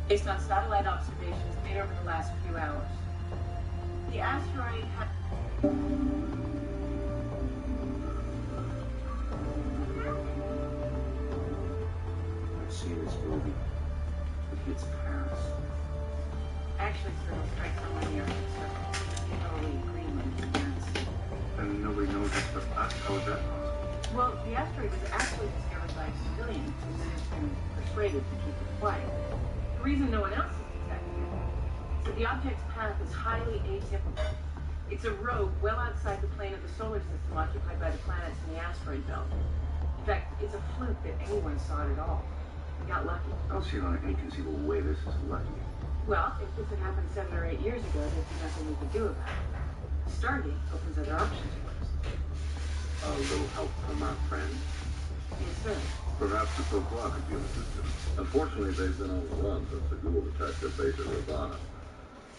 Based on satellite observations made over the last few hours, the asteroid had... I've seen this movie. It hits Paris. Actually, sir, it'll strike somewhere near Arctic Circle. Italy, Greenland, France. And nobody knows it's for us. How is that possible? Well, the asteroid was actually discovered by a civilian who has been persuaded to keep it quiet. The reason no one else is detecting it is that the object's path is highly atypical. It's a road well outside the plane of the solar system occupied by the planets in the asteroid belt. In fact, it's a fluke that anyone saw it at all. We got lucky. I don't see it on any conceivable way this is lucky. Well, if this had happened 7 or 8 years ago, there'd be nothing we could do about it. Stargate opens other options for us. A little help from our friend. Yes, sir. Perhaps the Sokoa could be of assistance. Unfortunately, they've been on the run since the Google attacked their base at Ravana.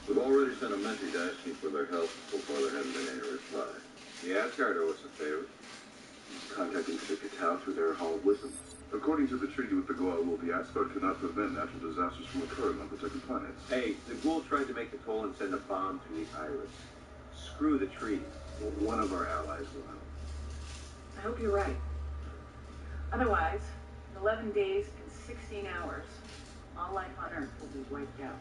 We've already sent a message asking for their help. So far, there hasn't been any reply. The Asgard owe us a favor. Contacting the Catal through their Hall of Wisdom. According to the treaty with the Goa'uld, the Asgard cannot prevent natural disasters from occurring on protected planets. Hey, the Ghoul tried to make the toll and send a bomb to the Iris. Screw the treaty. One of our allies will help. I hope you're right. Otherwise, in 11 days and 16 hours, all life on Earth will be wiped out.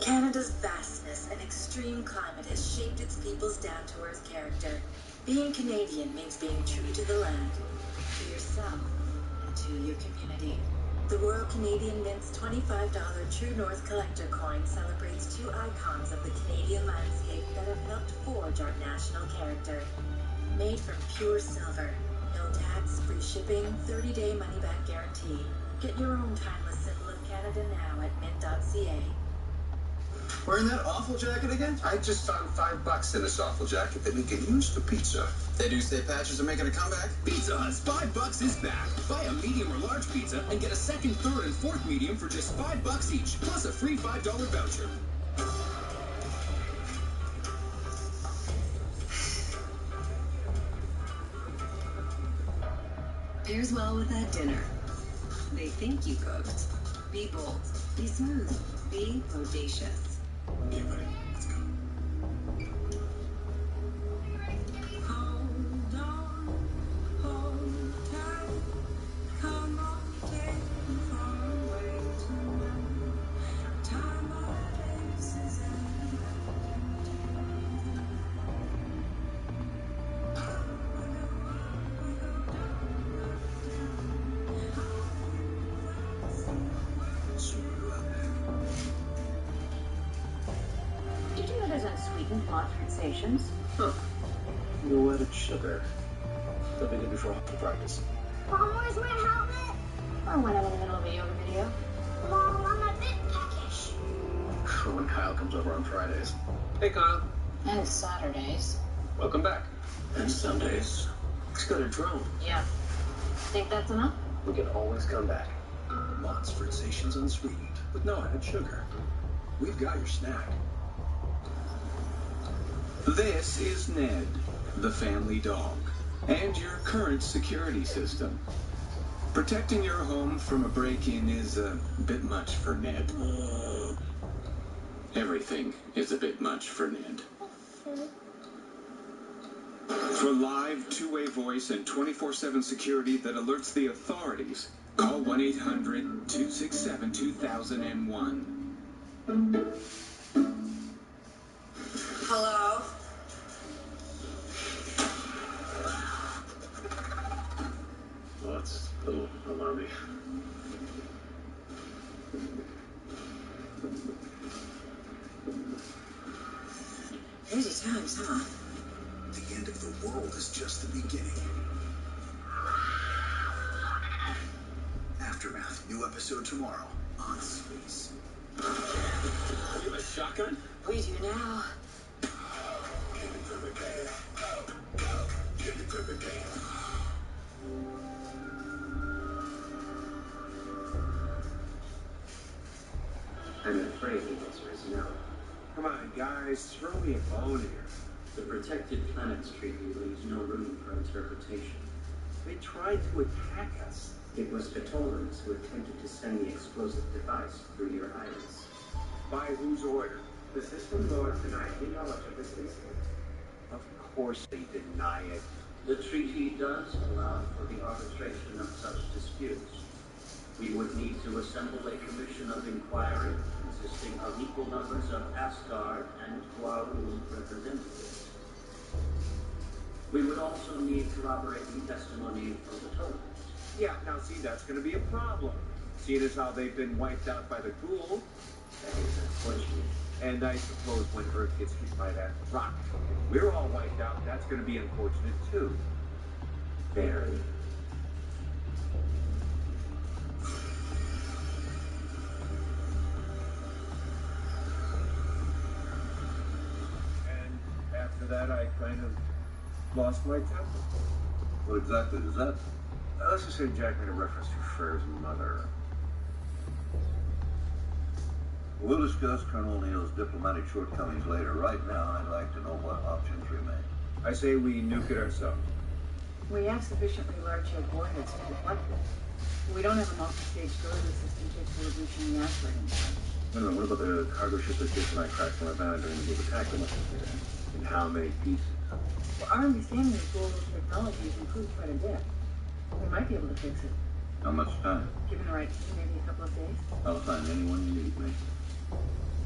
Canada's vastness and extreme climate has shaped its people's down-to-earth character. Being Canadian means being true to the land, to yourself, and to your community. The Royal Canadian Mint's $25 True North Collector coin celebrates two icons of the Canadian landscape that have helped forge our national character. Made from pure silver, no tax, free shipping, 30-day money-back guarantee. Get your own timeless symbol of Canada now at mint.ca. Wearing that awful jacket again? I just found $5 in this awful jacket that we can use for pizza. They do say patches are making a comeback? Pizza Hut's $5 is back. Buy a medium or large pizza and get a second, third, and fourth medium for just $5 each, plus a free $5 voucher. Pairs well with that dinner. They think you cooked. Be bold. Be smooth. Be bodacious. Okay, buddy, let's go. Hold on, hold tight. Come on, take me far away tonight. Time our faces and Did you know there's unsweetened pot sensations? Huh. No added sugar. That'll be good before hockey practice. Mom, where's my helmet? Or when I'm in the middle of a yoga video. Mom, I'm a bit peckish. When Kyle comes over on Fridays. Hey, Kyle. And Saturdays. Welcome back. And Sundays. He's got a drone. Yeah. Think that's enough? We can always come back. Mott's Fruit Stations unsweetened, with no added sugar. We've got your snack. This is Ned, the family dog, and your current security system. Protecting your home from a break-in is a bit much for Ned. Everything is a bit much for Ned. For live two-way voice and 24/7 security that alerts the authorities, call 1-800-267-2001. Hello? Well, that's a little alarming. Crazy times, huh? The end of the world is just the beginning. Aftermath, new episode tomorrow on Space. You have a shotgun? We do now. Give it to the game. Give it to the game. I'm afraid the answer is no. Come on, guys, throw me a bone here. The Protected Planets Treaty leaves no room for interpretation. They tried to attack us. It was Catolans who attempted to send the explosive device through your iris. By whose order? The system lords deny any knowledge of this incident. Of course they deny it. The treaty does allow for the arbitration of such disputes. We would need to assemble a commission of inquiry consisting of equal numbers of Asgard and Guarul representatives. We would also need corroborating testimony from the Tolans. Yeah, now see, that's going to be a problem. Seeing as how they've been wiped out by the ghoul. That is unfortunate. And I suppose when Earth gets hit by that rock, we're all wiped out. That's going to be unfortunate too. Very. And after that, I kind of lost my temper. What exactly does that? Let's just say Jack made a reference to Frere's mother. We'll discuss Colonel O'Neill's diplomatic shortcomings later. Right now, I'd like to know what options remain. I say we nuke it ourselves. We have sufficiently large-ship warheads to deflect it. We don't have a multi-stage delivery system capable of reaching the asteroid in time. No, what about the cargo ship that Jason and I cracked from our van during the move attack? In how many pieces? Well, our understanding of global technology has improved quite a bit. We might be able to fix it. How much time? Given the right team, maybe a couple of days. I'll find anyone you need, me.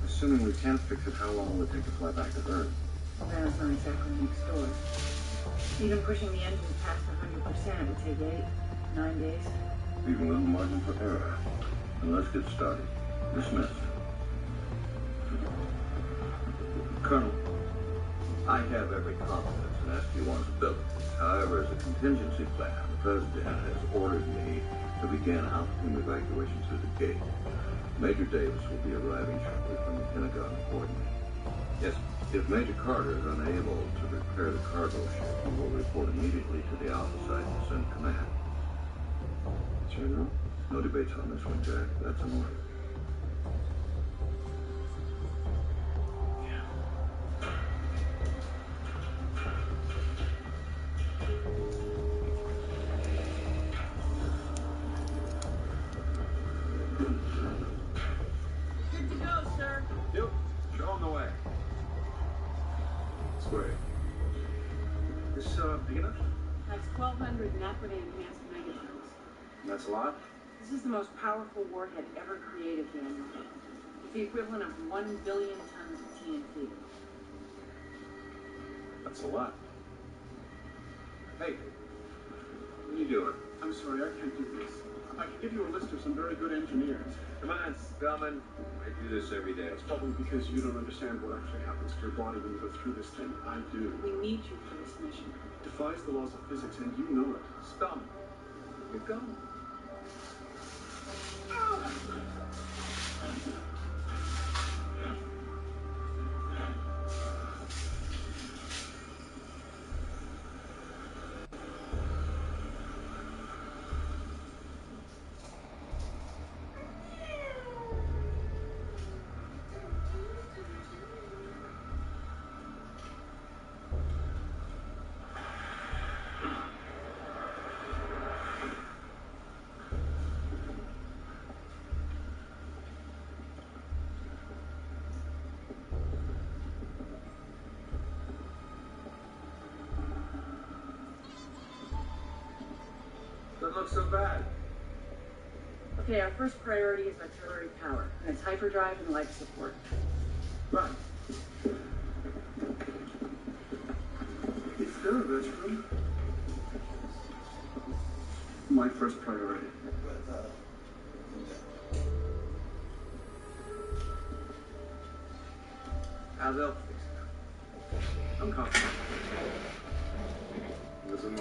Assuming we can fix it, how long will it take to fly back to Earth? Well, that's not exactly next door. Even pushing the engine past 100% would take 8, 9 days. Leaving little margin for error. And let's get started. Dismissed. Colonel, I have every confidence in SG-1's abilities. However, as a contingency plan, the President has ordered me to begin altitude evacuation through the gate. Major Davis will be arriving shortly from the Pentagon coordinate. Yes. If Major Carter is unable to repair the cargo ship, he will report immediately to the Alpha site and send command. General? No debates on this one, Jack. That's an order. Good to go, sir. Yep. Show him the way. Square. This, big enough? That's 1,200 Naquity enhanced megatons. That's a lot? This is the most powerful warhead ever created, Daniel. It's the equivalent of 1 billion tons of TNT. That's a lot. Hey, what are you doing? I'm sorry, I can't do this. I can give you a list of some very good engineers. Come on, Spellman. I do this every day. It's probably because you don't understand what actually happens to your body when you go through this thing. I do. We need you for this mission. It defies the laws of physics, and you know it. Spellman, you're going. look so bad. Okay, our first priority is artillery power, and it's hyperdrive and life support. Right. Is there a restroom? My first priority. How's Elf fixing it? I'm confident. As am I.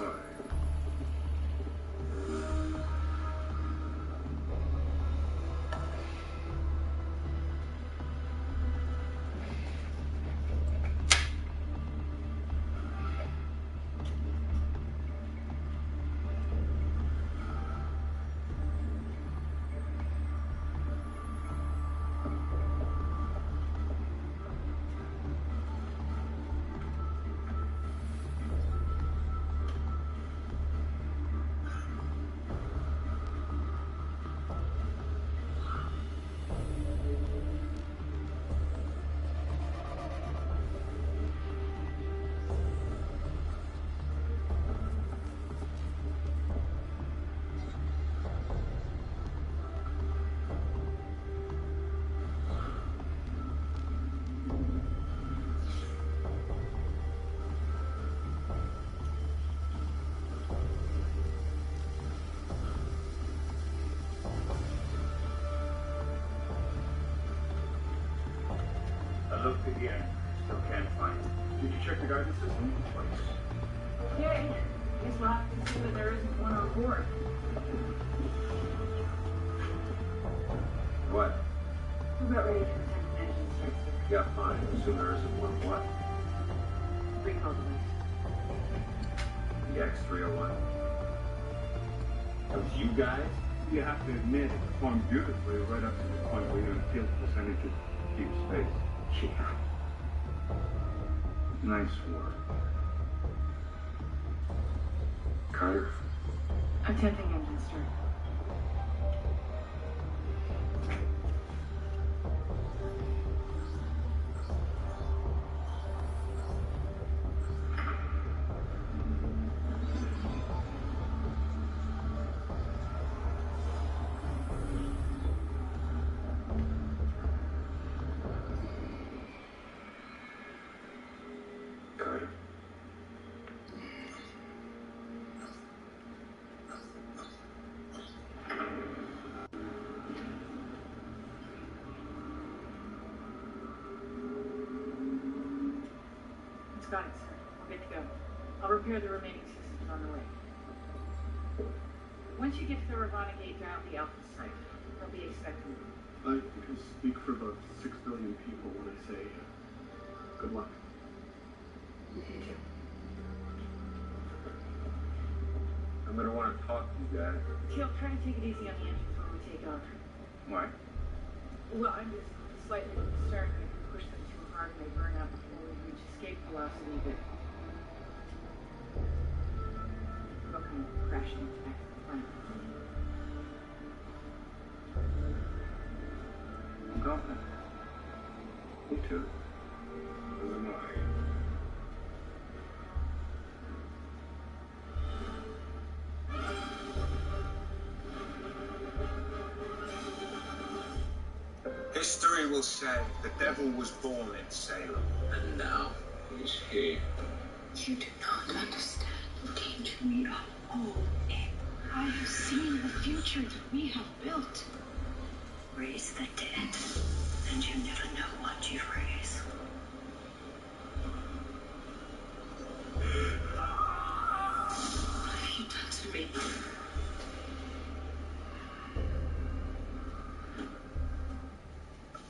I looked again. Still can't find it. Did you check the guidance system? Okay, guess we'll have to assume that there isn't one on board. What? We're about ready to attempt an engine start, sir. Yeah, fine. Assume there isn't one what? Recall device. The X301? That was you guys? You have to admit, it performed beautifully right up to the point where you feel the percentage of deep space. Yeah. Nice work. Carter? Attempting engine start. Carter? It's got it, sir. We're good to go. I'll repair the remaining systems on the way. Once you get to the Ravana Gate, dial the Alpha site. They'll be expecting you. I can speak for about 6 billion people when I say, good luck. You too. I'm gonna want to talk to you guys. Teal, try to take it easy on the engines when we take off. Why? Well, I'm just slightly concerned that if we push them too hard, they burn out before we reach escape velocity, but they'll come crashing back to the front. I'm confident. Me too. As am I. History will say the devil was born in Salem, and now he's here. You do not understand. You came to me of old. I have seen the future that we have built. Raise the dead, and you never know what you raise. What have you done to me?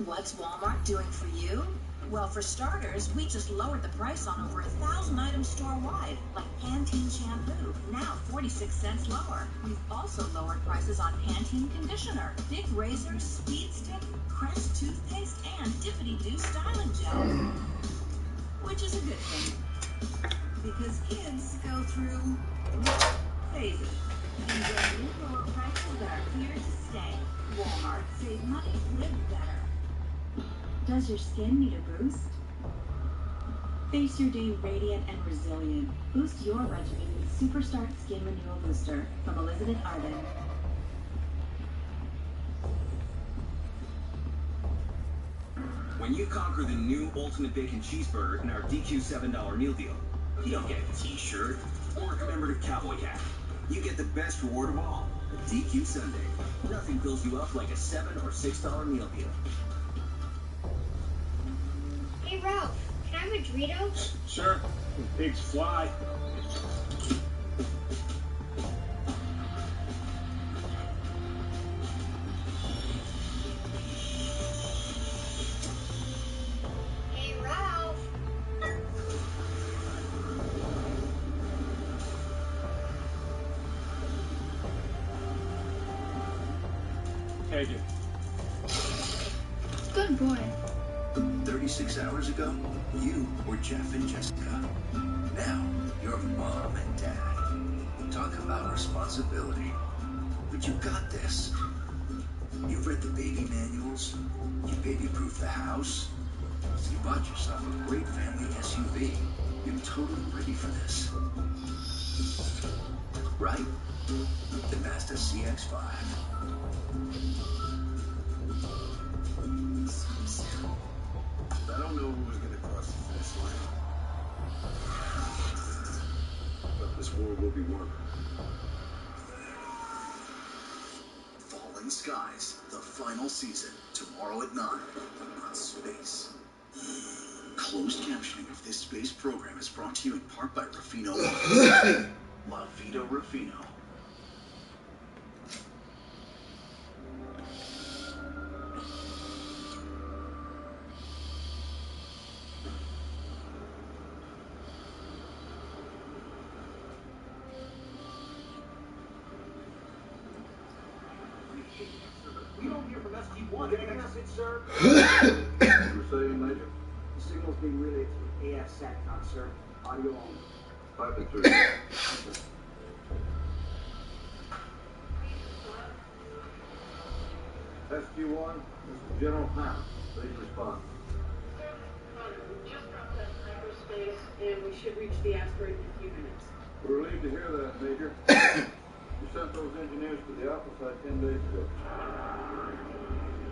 What's Walmart doing for you? Well, for starters, we just lowered the price on over 1,000 items store-wide, like Pantene shampoo, now 46 cents lower. We've also lowered prices on Pantene conditioner, Big Razor, Speed Stick, Crest toothpaste, and Dippity-Doo styling gel. Which is a good thing, because kids go through phases. And when new lower prices that are here to stay, Walmart, save money, live better. Does your skin need a boost? Face your day radiant and resilient. Boost your regimen with Super Start Skin Renewal Booster from Elizabeth Arden. When you conquer the new Ultimate Bacon Cheeseburger in our DQ $7 meal deal, you don't get a t-shirt or a commemorative cowboy hat. You get the best reward of all, a DQ Sunday. Nothing fills you up like a $7 or $6 meal deal. Hey, Ralph, can I have a Dorito? Sure. Pigs fly. Hey, Ralph. Take it. Good boy. 36 hours ago, you were Jeff and Jessica. Now, you're mom and dad. Talk about responsibility. But you got this. You've read the baby manuals. You baby-proofed the house. You bought yourself a great family SUV. You're totally ready for this. Right? The Mazda CX-5. I don't know who was going to cross the finish line, but this war will be won. Falling Skies, the final season, tomorrow at 9 on Space. Closed captioning of this space program is brought to you in part by Rufino. La Vida Rufino. We don't hear from SG-1. Getting a message, sir? You were saying, Major? The signal's being relayed through AF SATCOM, sir. Audio only. Pipe it through. SG-1, this is General Pound. Please respond. We just dropped out of hyperspace, and we should reach the asteroid in a few minutes. We're relieved to hear that, Major. You sent those engineers to the Alpha site 10 days ago.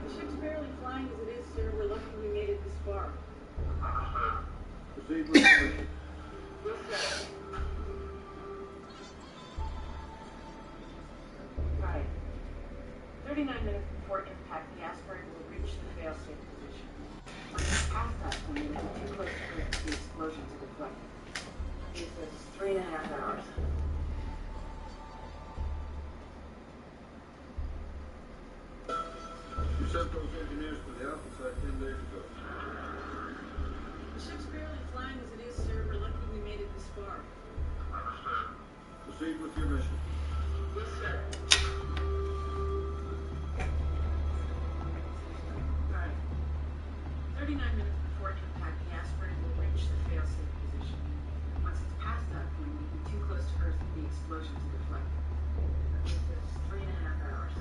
The ship's barely flying as it is, sir. We're lucky we made it this far. Proceed with the mission. Yes, sir. Right. 39 minutes before impact, the asteroid will reach the failsafe position. Once it's past that point, it will be too close to Earth for the explosion to deflect. It says 3.5 hours. You sent those engineers to the Alpha site 10 days ago. The ship's barely flying as it is, sir. We're lucky we made it this far. Proceed with your mission. Yes, sir. Right. 39 minutes before impact, the asteroid will reach the failsafe position. Once it's past that point, it will be too close to Earth for the explosion to deflect. It says 3.5 hours.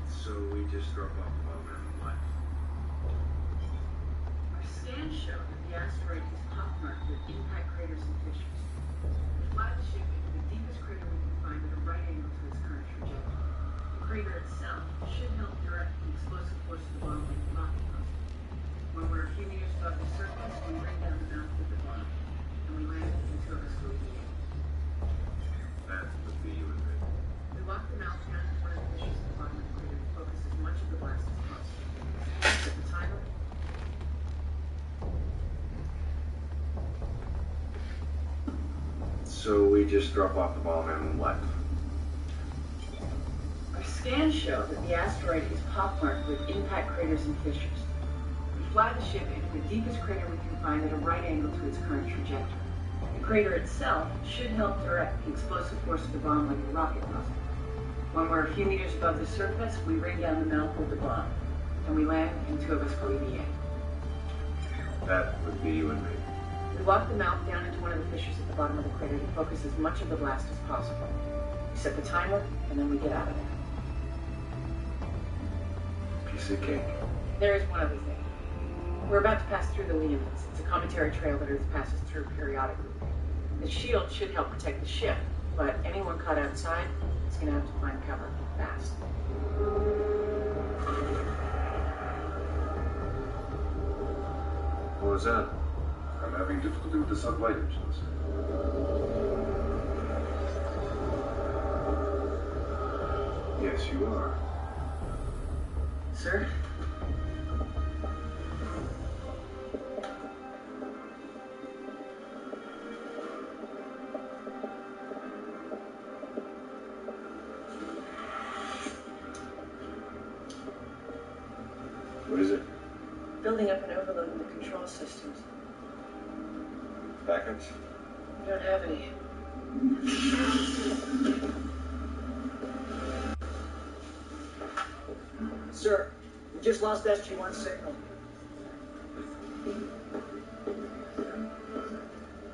So we just drop off the bomb and what? Our scans show that the asteroid is pockmarked with impact craters and fissures. We fly the ship into the deepest crater we can find at a right angle to its current trajectory. The crater itself should help direct the explosive force of the bomb like a rocket pump. When we're a few meters above the surface, we bring down the mouth of the bomb, and we land it in 2 of us go EVA. That would be you and me. We lock the mouth down into one of the fissures at the bottom of the crater to focus as much of the blast as possible. Set the timer. So we just drop off the bomb and what? Our scans show that the asteroid is pockmarked with impact craters and fissures. We fly the ship into the deepest crater we can find at a right angle to its current trajectory. The crater itself should help direct the explosive force of the bomb like a rocket pump. When we're a few meters above the surface, we bring down the mouth of the bomb, and we land and 2 of us go EVA. That would be you and me. We lock the mouth down into one of the fissures at the bottom of the crater to focus as much of the blast as possible. We set the timer, and then we get out of there. Piece of cake. There is one other thing. We're about to pass through the Liamans. It's a cometary trail that Earth passes through periodically. The shield should help protect the ship, but anyone caught outside is gonna have to find cover fast. What was that? I'm having difficulty with the sublight engines. Yes, you are. Sir? What is it? Building up an overload in the control systems. Backups? We don't have any. Sir, we just lost SG-1 signal.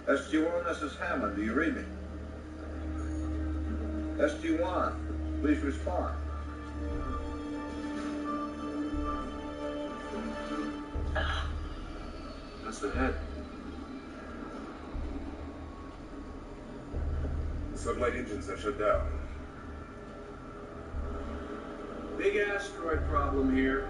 SG-1, this is Hammond. Do you read me? SG-1, please respond. That's the head. The sublight engines are shut down. Big asteroid problem here.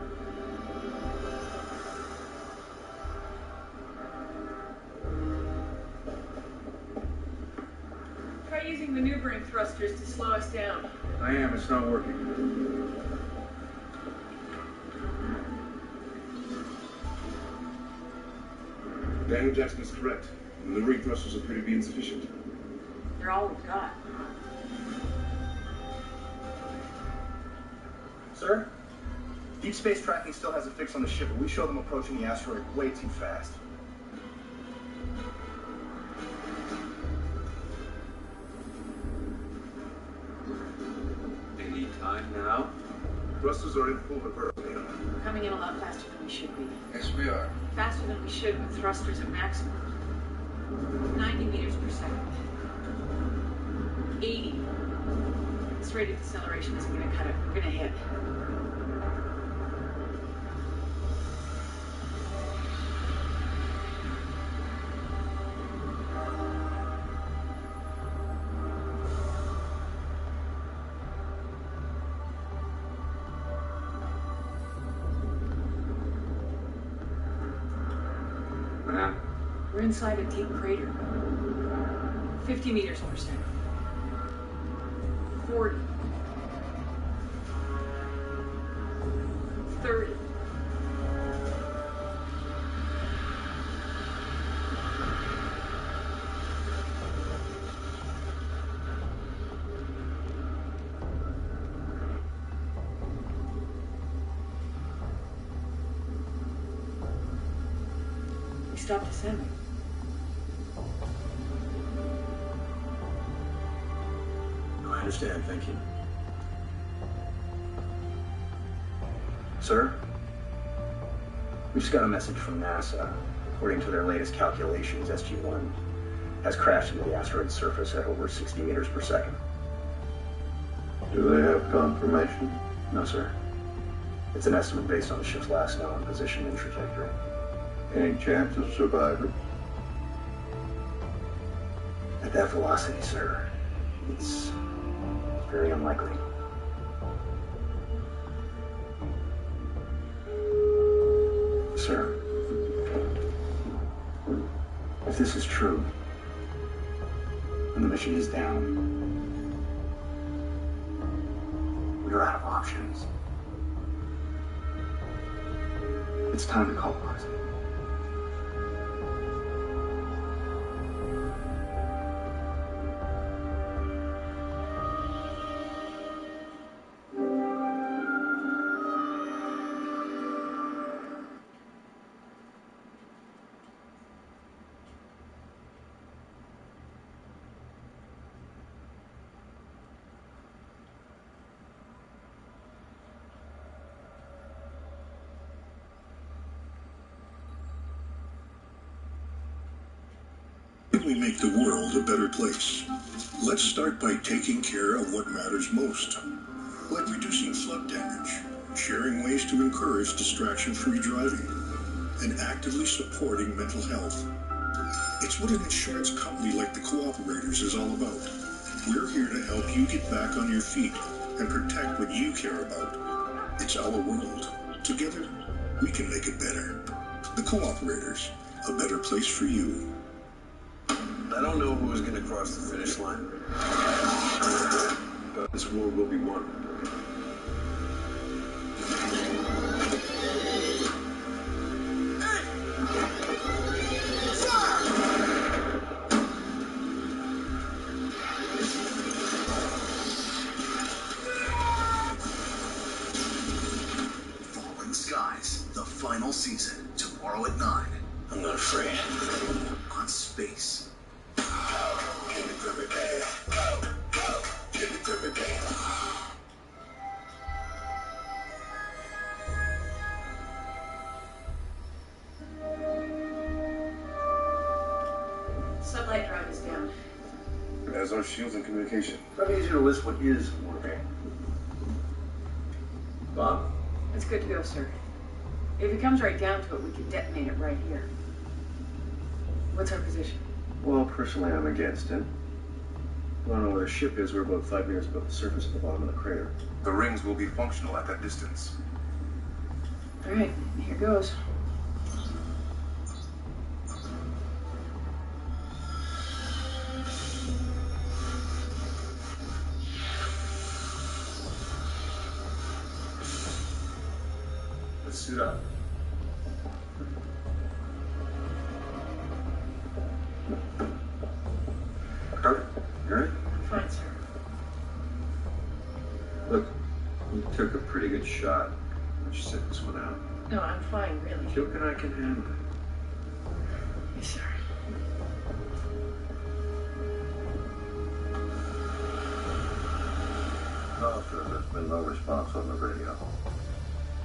Try using maneuvering thrusters to slow us down. I am. It's not working. Daniel Jackson is correct. Maneuvering thrusters appear to be insufficient. They're all we've got. Sir? Deep space tracking still has a fix on the ship, but we show them approaching the asteroid way too fast. Any time now? Thrusters are in full reverse. We're coming in a lot faster than we should be. Yes, we are. Faster than we should with thrusters at maximum. 90 meters per second. 80. This rate of deceleration isn't going to cut it. We're going to hit. We're inside a deep crater. 50 meters per second. 40. 30. We stopped descending. I understand, thank you. Sir? We just got a message from NASA. According to their latest calculations, SG-1 has crashed into the asteroid's surface at over 60 meters per second. Do they have confirmation? No, sir. It's an estimate based on the ship's last known position and trajectory. Any chance of survival? At that velocity, sir, it's very unlikely. Sir, if this is true, and the mission is down, we are out of options. It's time to call Marcy. We make the world a better place. Let's start by taking care of what matters most, like reducing flood damage, sharing ways to encourage distraction-free driving, and actively supporting mental health. It's It's what an insurance company like the Cooperators is all about. We're here to help you get back on your feet and protect what you care about. It's our world. Together, we can make it better. The Cooperators, a better place for you. I don't know who is going to cross the finish line, but this war will be won. Falling Skies, the final season, tomorrow at 9. I'm not afraid. On Space. Give it to me, babe. Give it to me, babe. Sunlight drive is down. As are shields and communication. Probably easier to list what is working. Bob? It's good to go, sir. If it comes right down to it, we can detonate it right here. What's our position? Well, personally, I'm against it. I don't know where the ship is. We're about 5 meters above the surface at the bottom of the crater. The rings will be functional at that distance. All right, here goes. Let's suit up. Carter, you all right? Fine, sir. Look, you took a pretty good shot. Why don't you sit this one out? No, I'm fine, really. Joke and I can handle it. Yes, sir. No, sir, there's been no response on the radio.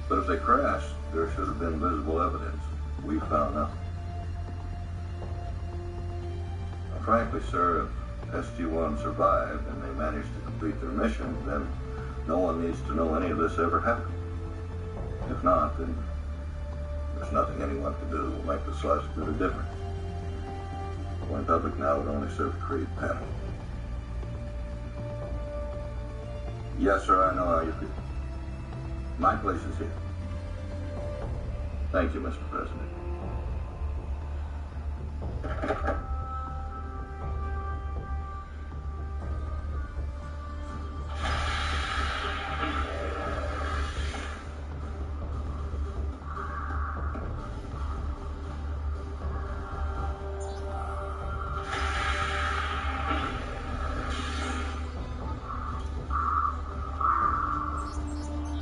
But if they crashed, there should have been visible evidence. We found nothing. Now, frankly, sir, if SG-1 survived and they managed to complete their mission, then no one needs to know any of this ever happened. If not, then there's nothing anyone can do that will make the slightest bit of difference. Going public now would only serve to create panic. Yes, sir, I know how you feel. My place is here. Thank you, Mr. President.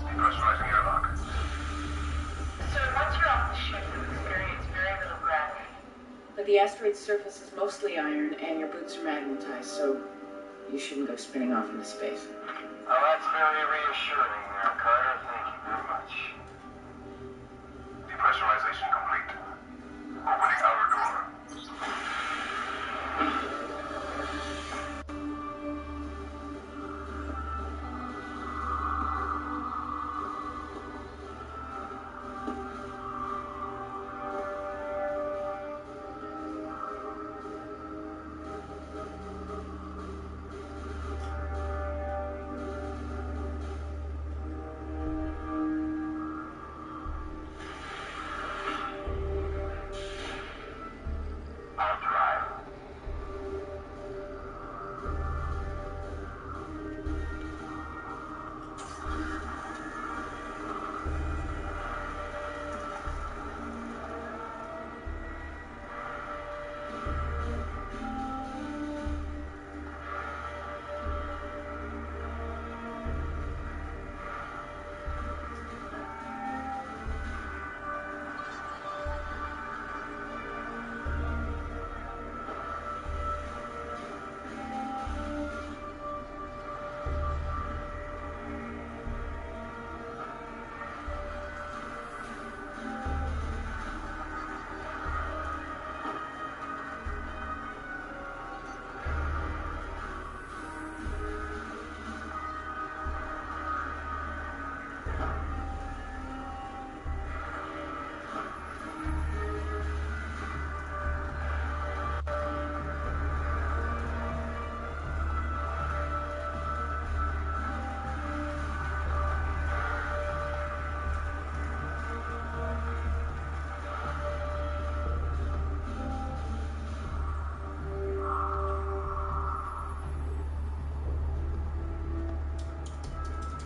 Depressurizing airlock. So once you're off the ship, you experience very little gravity. But the asteroid's surface is mostly iron, and your boots are magnetized, so you shouldn't go spinning off into space. Oh, that's very reassuring there, Carter. Thank you very much. Depressurization complete. Opening outer door.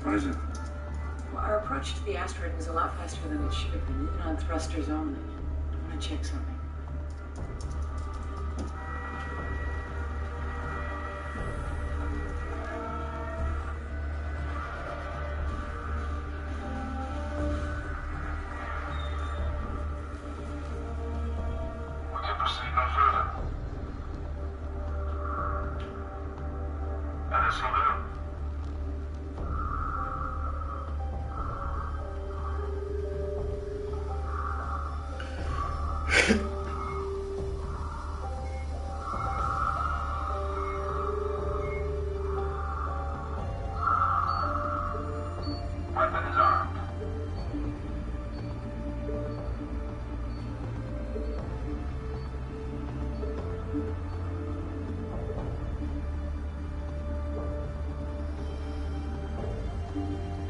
What is it? Well, our approach to the asteroid was a lot faster than it should have been, even on thrusters only. I want to check something.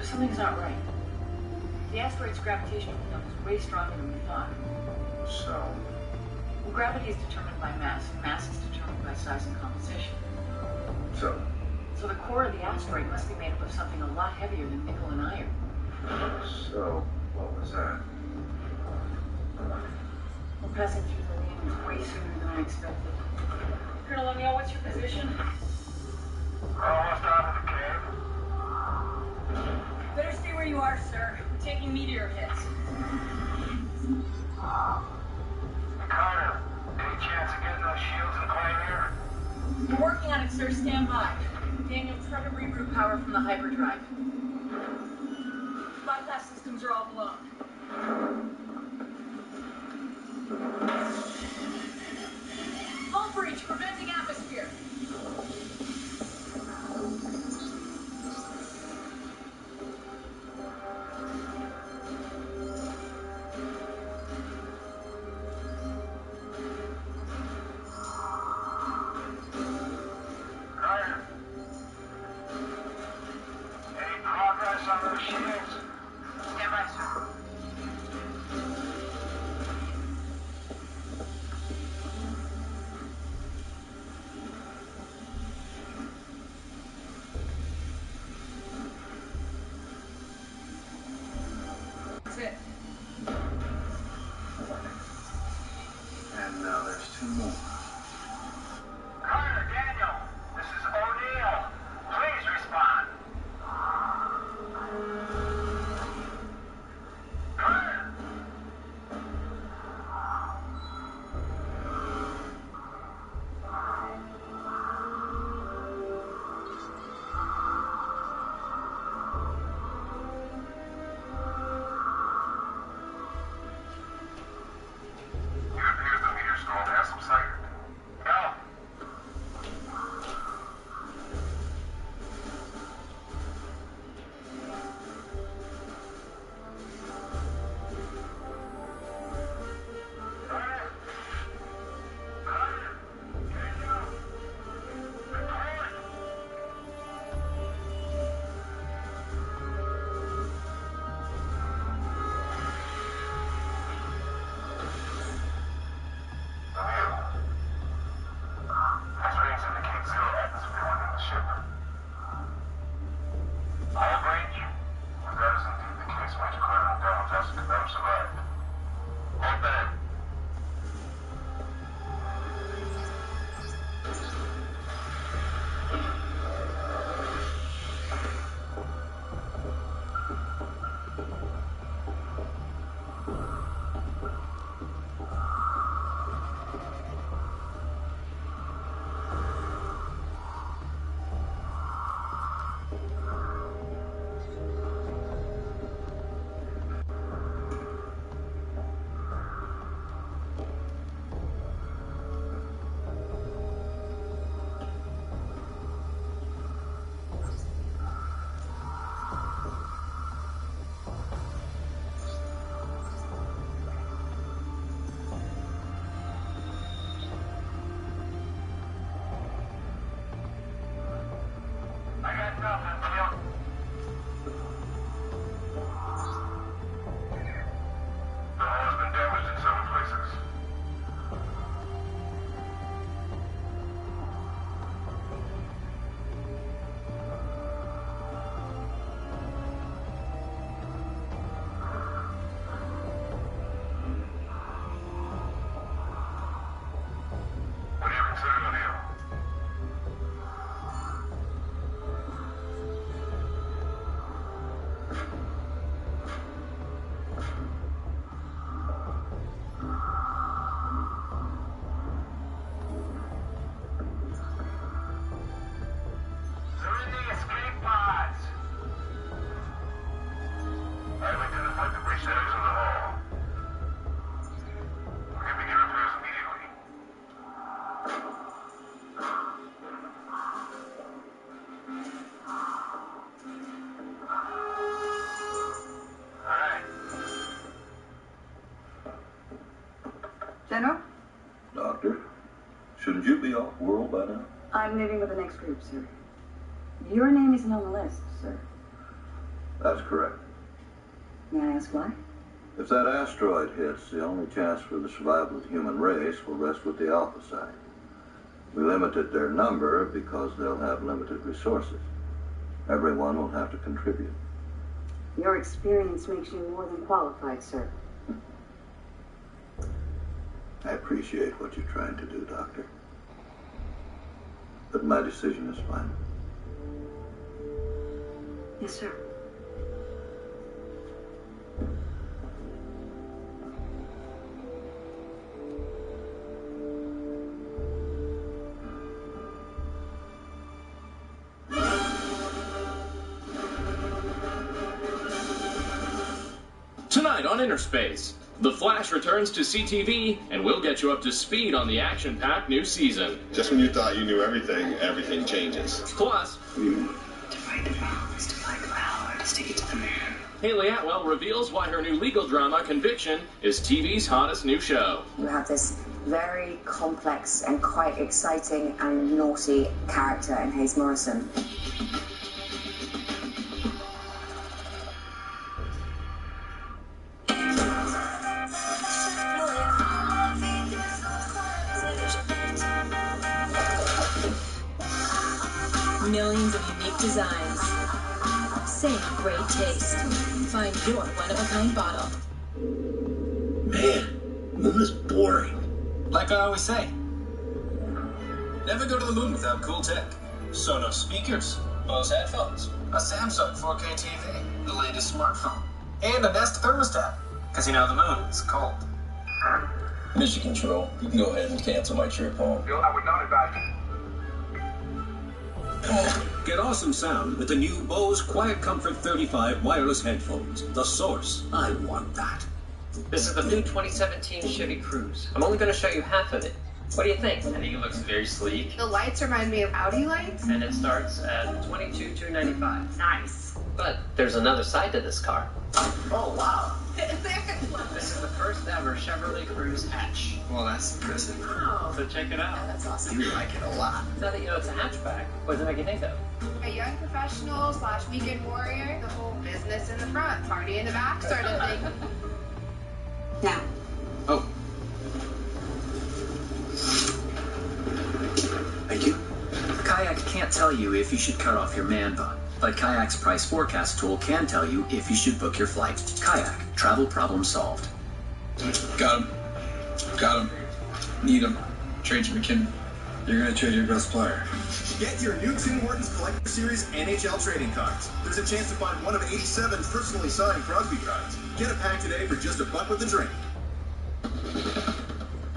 Something's not right. The asteroid's gravitational field is way stronger than we thought. So? Well, gravity is determined by mass, and mass is determined by size and composition. So? So the core of the asteroid must be made up of something a lot heavier than nickel and iron. So, what was that? We're passing through the lanes way sooner than I expected. Colonel O'Neill, what's your position? Almost out of the cave. Better stay where you are, sir. We're taking meteor hits. Carter, any chance of getting those shields in play here? We're working on it, sir. Stand by. Daniel, try to reroute power from the hyperdrive. Bypass systems are all blown. Hull breach, preventing atmosphere. And now there's two more. Carter, Daniel, this is O'Neill. Please respond. Carter! General? Doctor, shouldn't you be off world by now? I'm leaving with the next group, sir. Your name isn't on the list, sir. That's correct. May I ask why? If that asteroid hits, the only chance for the survival of the human race will rest with the Alpha side. We limited their number because they'll have limited resources. Everyone will have to contribute. Your experience makes you more than qualified, sir. I appreciate what you're trying to do, Doctor. But my decision is final. Yes, sir. Tonight on Interspace, The Flash returns to CTV, and we'll get you up to speed on the action-packed new season. Just when you thought you knew everything, everything changes. Plus, to fight the wrongs, to fight the powers, to get to the man. Haley Atwell reveals why her new legal drama, Conviction, is TV's hottest new show. You have this very complex and quite exciting and naughty character in Hayes Morrison. Millions of unique designs. Same great taste. Find your one-of-a-kind bottle. Man, moon is boring. Like I always say, never go to the moon without cool tech. Sonos speakers, Bose headphones, a Samsung 4K TV, the latest smartphone, and a Nest thermostat. Because you know the moon is cold. Mission Control, you can go ahead and cancel my trip home. I would not advise you. Get awesome sound with the new Bose Quiet Comfort 35 wireless headphones. The Source. I want that. This is the new 2017 Chevy Cruze. I'm only going to show you half of it. What do you think? I think it looks very sleek. The lights remind me of Audi lights. And it starts at $22,295. Nice. But there's another side to this car. Oh, wow. This is the first ever Chevrolet Cruze hatch. Well, that's impressive. Wow. So check it out. Yeah, that's awesome. You like it a lot. Now that you know it's a hatchback, what does it make you think of? A young professional / weekend warrior, the whole business in the front, party in the back sort of thing. Now. Oh. Thank you. Kayak can't tell you if you should cut off your man bun, but Kayak's price forecast tool can tell you if you should book your flight. Kayak, travel problem solved. Got him. Got him. Need him. Trade your McKinnon. You're gonna trade your best player. Get your new Tim Hortons Collector Series NHL trading cards. There's a chance to find one of 87 personally signed Crosby cards. Get a pack today for just $1 with a drink.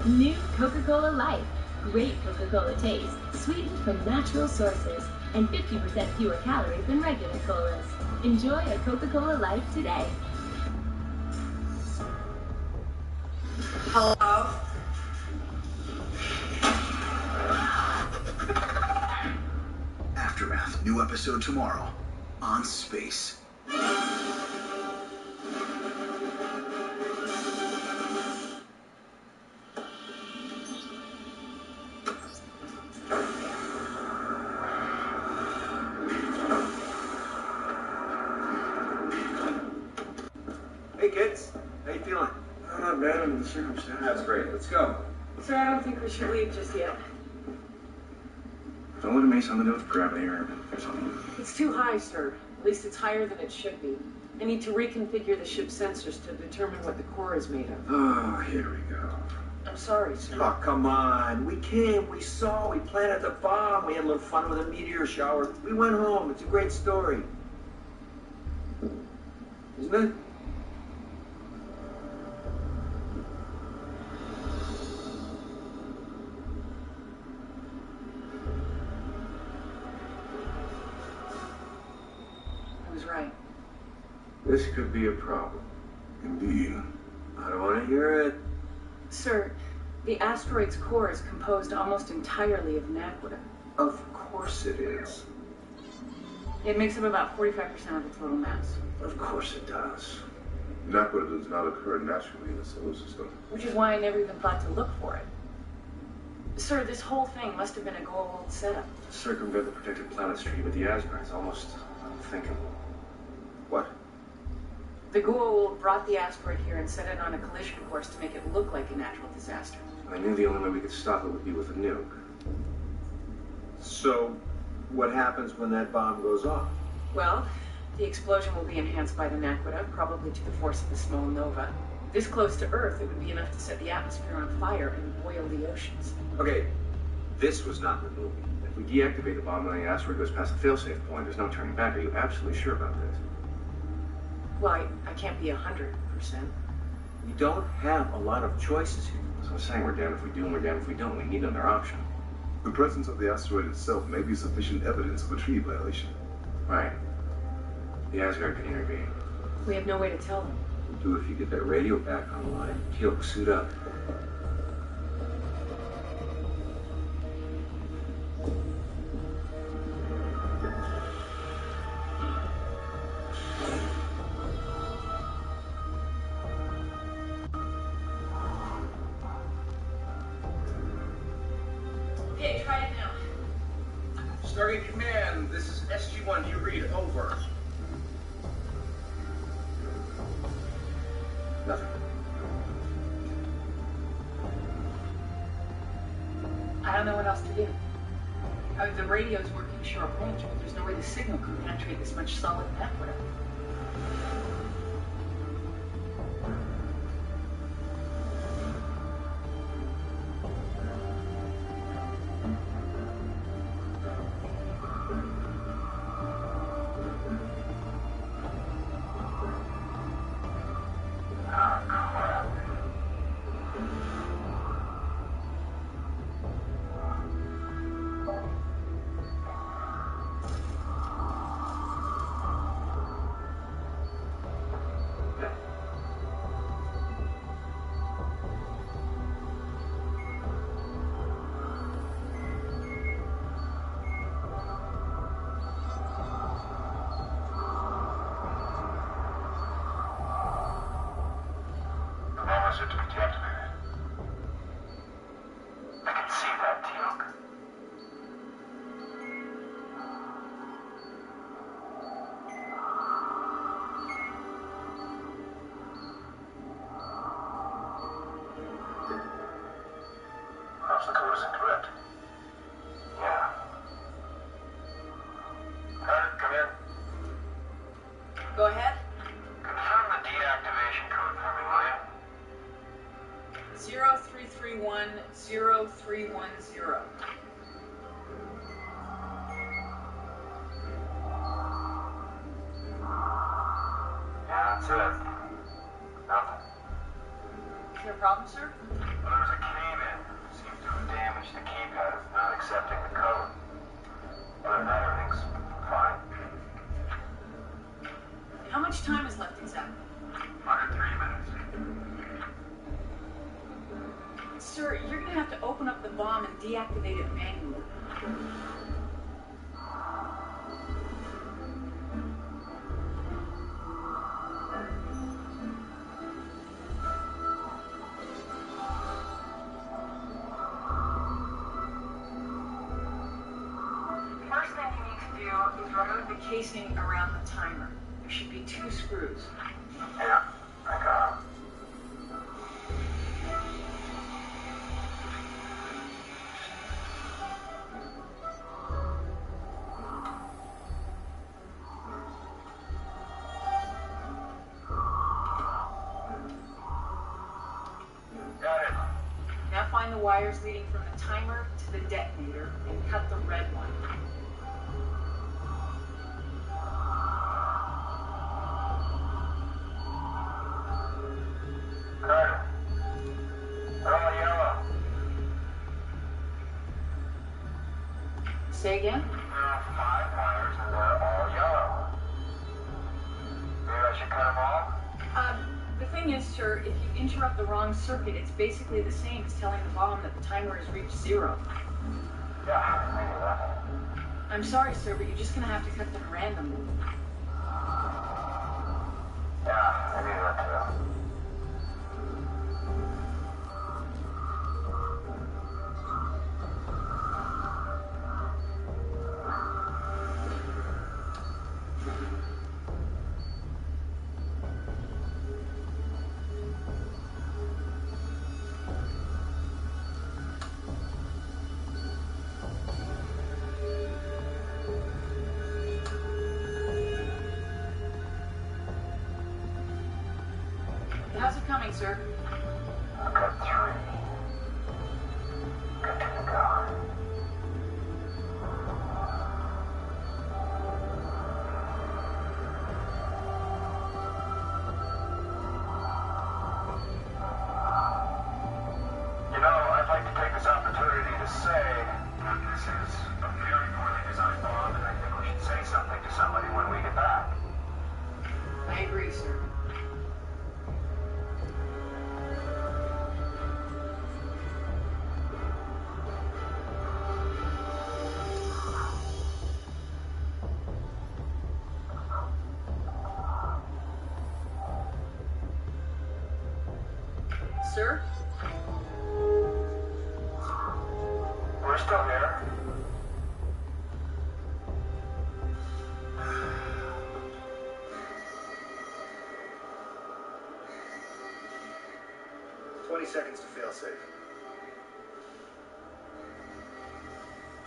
New Coca-Cola Light. Great Coca-Cola taste, sweetened from natural sources, and 50% fewer calories than regular colas. Enjoy a Coca-Cola Light today. Hello? Aftermath, new episode tomorrow on Space. Hey kids, how you feeling? Not bad under the circumstances. That's great. Let's go. Sir, I don't think we should leave just yet. Don't look at me, something to do with gravity or something. It's too high, sir. At least it's higher than it should be. I need to reconfigure the ship's sensors to determine what the core is made of. Oh, here we go. I'm sorry, sir. Oh, come on. We came, we saw, we planted the bomb. We had a little fun with a meteor shower. We went home. It's a great story. Isn't it? I was right. This could be a problem. Indeed. I don't want to hear it. Sir, the asteroid's core is composed almost entirely of naquita. Of course it is. It makes up about 45% of the total mass. Of course it does. Naquita does not occur naturally in the solar system. Which is why I never even thought to look for it. Sir, this whole thing must have been a Goa'uld setup. To circumvent the protected planet stream of the Asgard is almost unthinkable. What? The Goa'uld brought the asteroid here and set it on a collision course to make it look like a natural disaster. I knew the only way we could stop it would be with a nuke. So, what happens when that bomb goes off? Well, the explosion will be enhanced by the Naquita, probably to the force of a small nova. This close to Earth, it would be enough to set the atmosphere on fire and boil the oceans. Okay, this was not the movie. If we deactivate the bomb when the asteroid goes past the failsafe point, there's no turning back. Are you absolutely sure about this? Well, I can't be 100%. We don't have a lot of choices here. So I'm saying we're damned if we do and we're damned if we don't. We need another option. The presence of the asteroid itself may be sufficient evidence of a treaty violation. Right. The Asgard can intervene. We have no way to tell them. We'll do it if you get that radio back online. Teal, suit up. Okay, try it now. Stargate Command, this is SG-1. You read, over. Nothing. I don't know what else to do. The radio's working short range, but there's no way the signal can penetrate this much solid Naquita. To be deactivated. I can see that, Teal'c. Perhaps the code is incorrect. Yeah. Carter, come in. Go ahead. Confirm the deactivation code for me, will you? 0331-0310. Yeah, that's it. Nothing. Is there a problem, sir? Well, there was a cave-in. Seems to have damaged the keypad, not accepting the code. Other than that, everything's fine. How much time is left exactly? Under 3 minutes. Sir, you're gonna have to open up the bomb and deactivate it manually. First thing you need to do is remove the casing around the timer. There should be 2 screws. Yeah, I got 'em. Now find the wires leading from the timer to the detonator and cut the red one. Carter. They're all yellow. Say again? There are 5 wires and they're all yellow. Maybe I should cut them all? The thing is, sir, if you interrupt the wrong circuit, it's basically the same as telling the bomb that the timer has reached 0. Yeah, I knew that. I'm sorry, sir, but you're just gonna have to cut them randomly. Yeah, Yeah, I knew that too. How's it coming, sir? I've got 3. Good to go. You know, I'd like to take this opportunity to say that this is a very poorly designed bomb, and I think we should say something to somebody when we get back. I agree, sir. Sir? We're still here. Seconds to fail safe.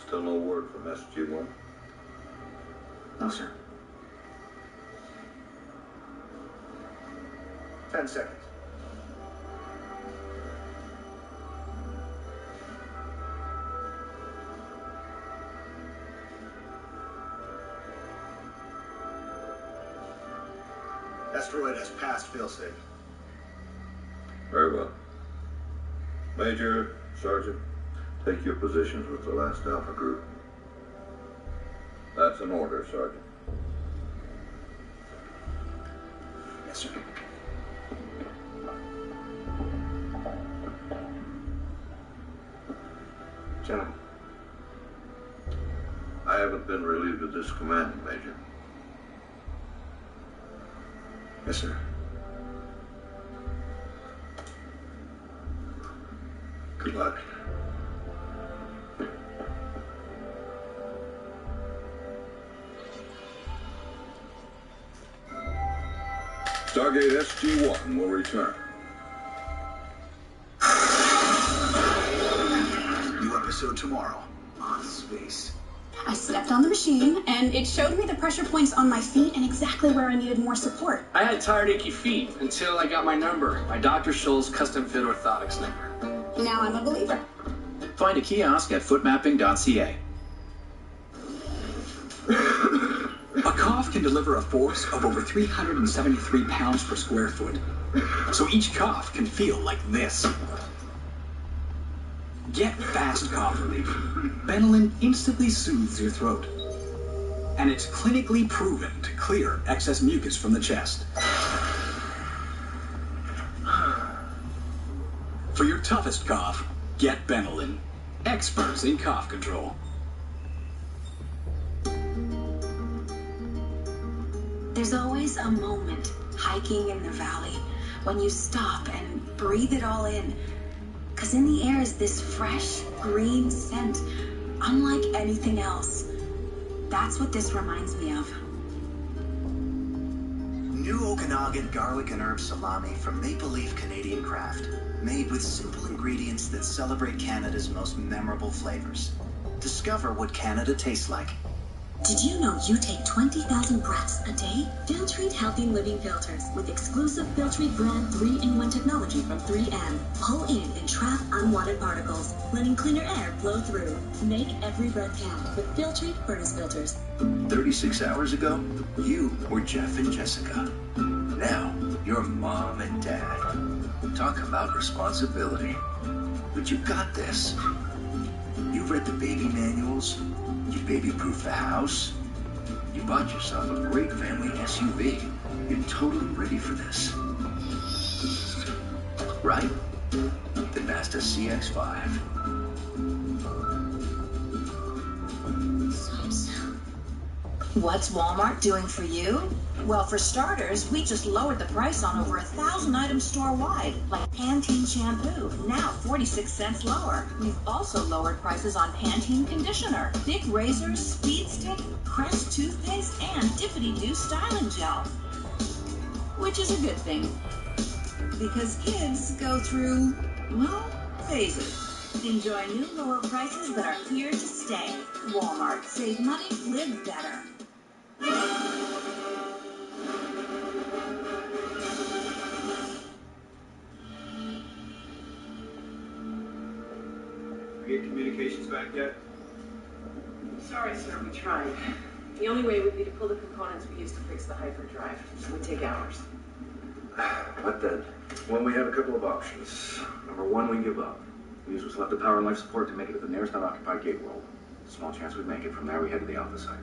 Still no word from SG-1? No, sir. 10 seconds. Asteroid has passed failsafe. Very well. Major, Sergeant, take your positions with the last Alpha group. That's an order, Sergeant. Yes, sir. Gentlemen, I haven't been relieved of this command, Major. Yes, sir. Good luck. Stargate SG-1 will return. New episode tomorrow on Space. I stepped on the machine, and it showed me the pressure points on my feet and exactly where I needed more support. I had tired, achy feet until I got my number, my Dr. Scholl's custom-fit orthotics number. Now I'm a believer. Find a kiosk at footmapping.ca. A cough can deliver a force of over 373 pounds per square foot. So each cough can feel like this. Get fast cough relief. Benylin instantly soothes your throat. And it's clinically proven to clear excess mucus from the chest. For your toughest cough, get Benylin. Experts in cough control. There's always a moment hiking in the valley when you stop and breathe it all in. Because in the air is this fresh, green scent, unlike anything else. That's what this reminds me of. New Okanagan garlic and herb salami from Maple Leaf Canadian Craft. Made with simple ingredients that celebrate Canada's most memorable flavors. Discover what Canada tastes like. Did you know you take 20,000 breaths a day? Filtrete Healthy Living Filters with exclusive Filtrete brand 3-in-1 technology from 3M. Pull in and trap unwanted particles, letting cleaner air flow through. Make every breath count with Filtrete furnace filters. 36 hours ago, you were Jeff and Jessica. Now, you're mom and dad. Talk about responsibility. But you got this. You've read the baby manuals. You baby-proofed the house. You bought yourself a great family SUV. You're totally ready for this. Right? The Mazda CX-5. What's Walmart doing for you? Well, for starters, we just lowered the price on over 1,000 items store-wide, like Pantene shampoo, now 46 cents lower. We've also lowered prices on Pantene conditioner, Bic razors, Speed Stick, Crest toothpaste, and Dippity-Doo styling gel. Which is a good thing, because kids go through, well, phases. Enjoy new lower prices that are here to stay. Walmart. Save money, live better. Get communications back yet? Sorry, sir, we tried. The only way would be to pull the components we used to fix the hyperdrive. It would take hours. What then? Well, we have a couple of options. Number one, we give up. We use what's left of power and life support to make it to the nearest unoccupied gate world. Small chance we'd make it. From there, we head to the Alpha site.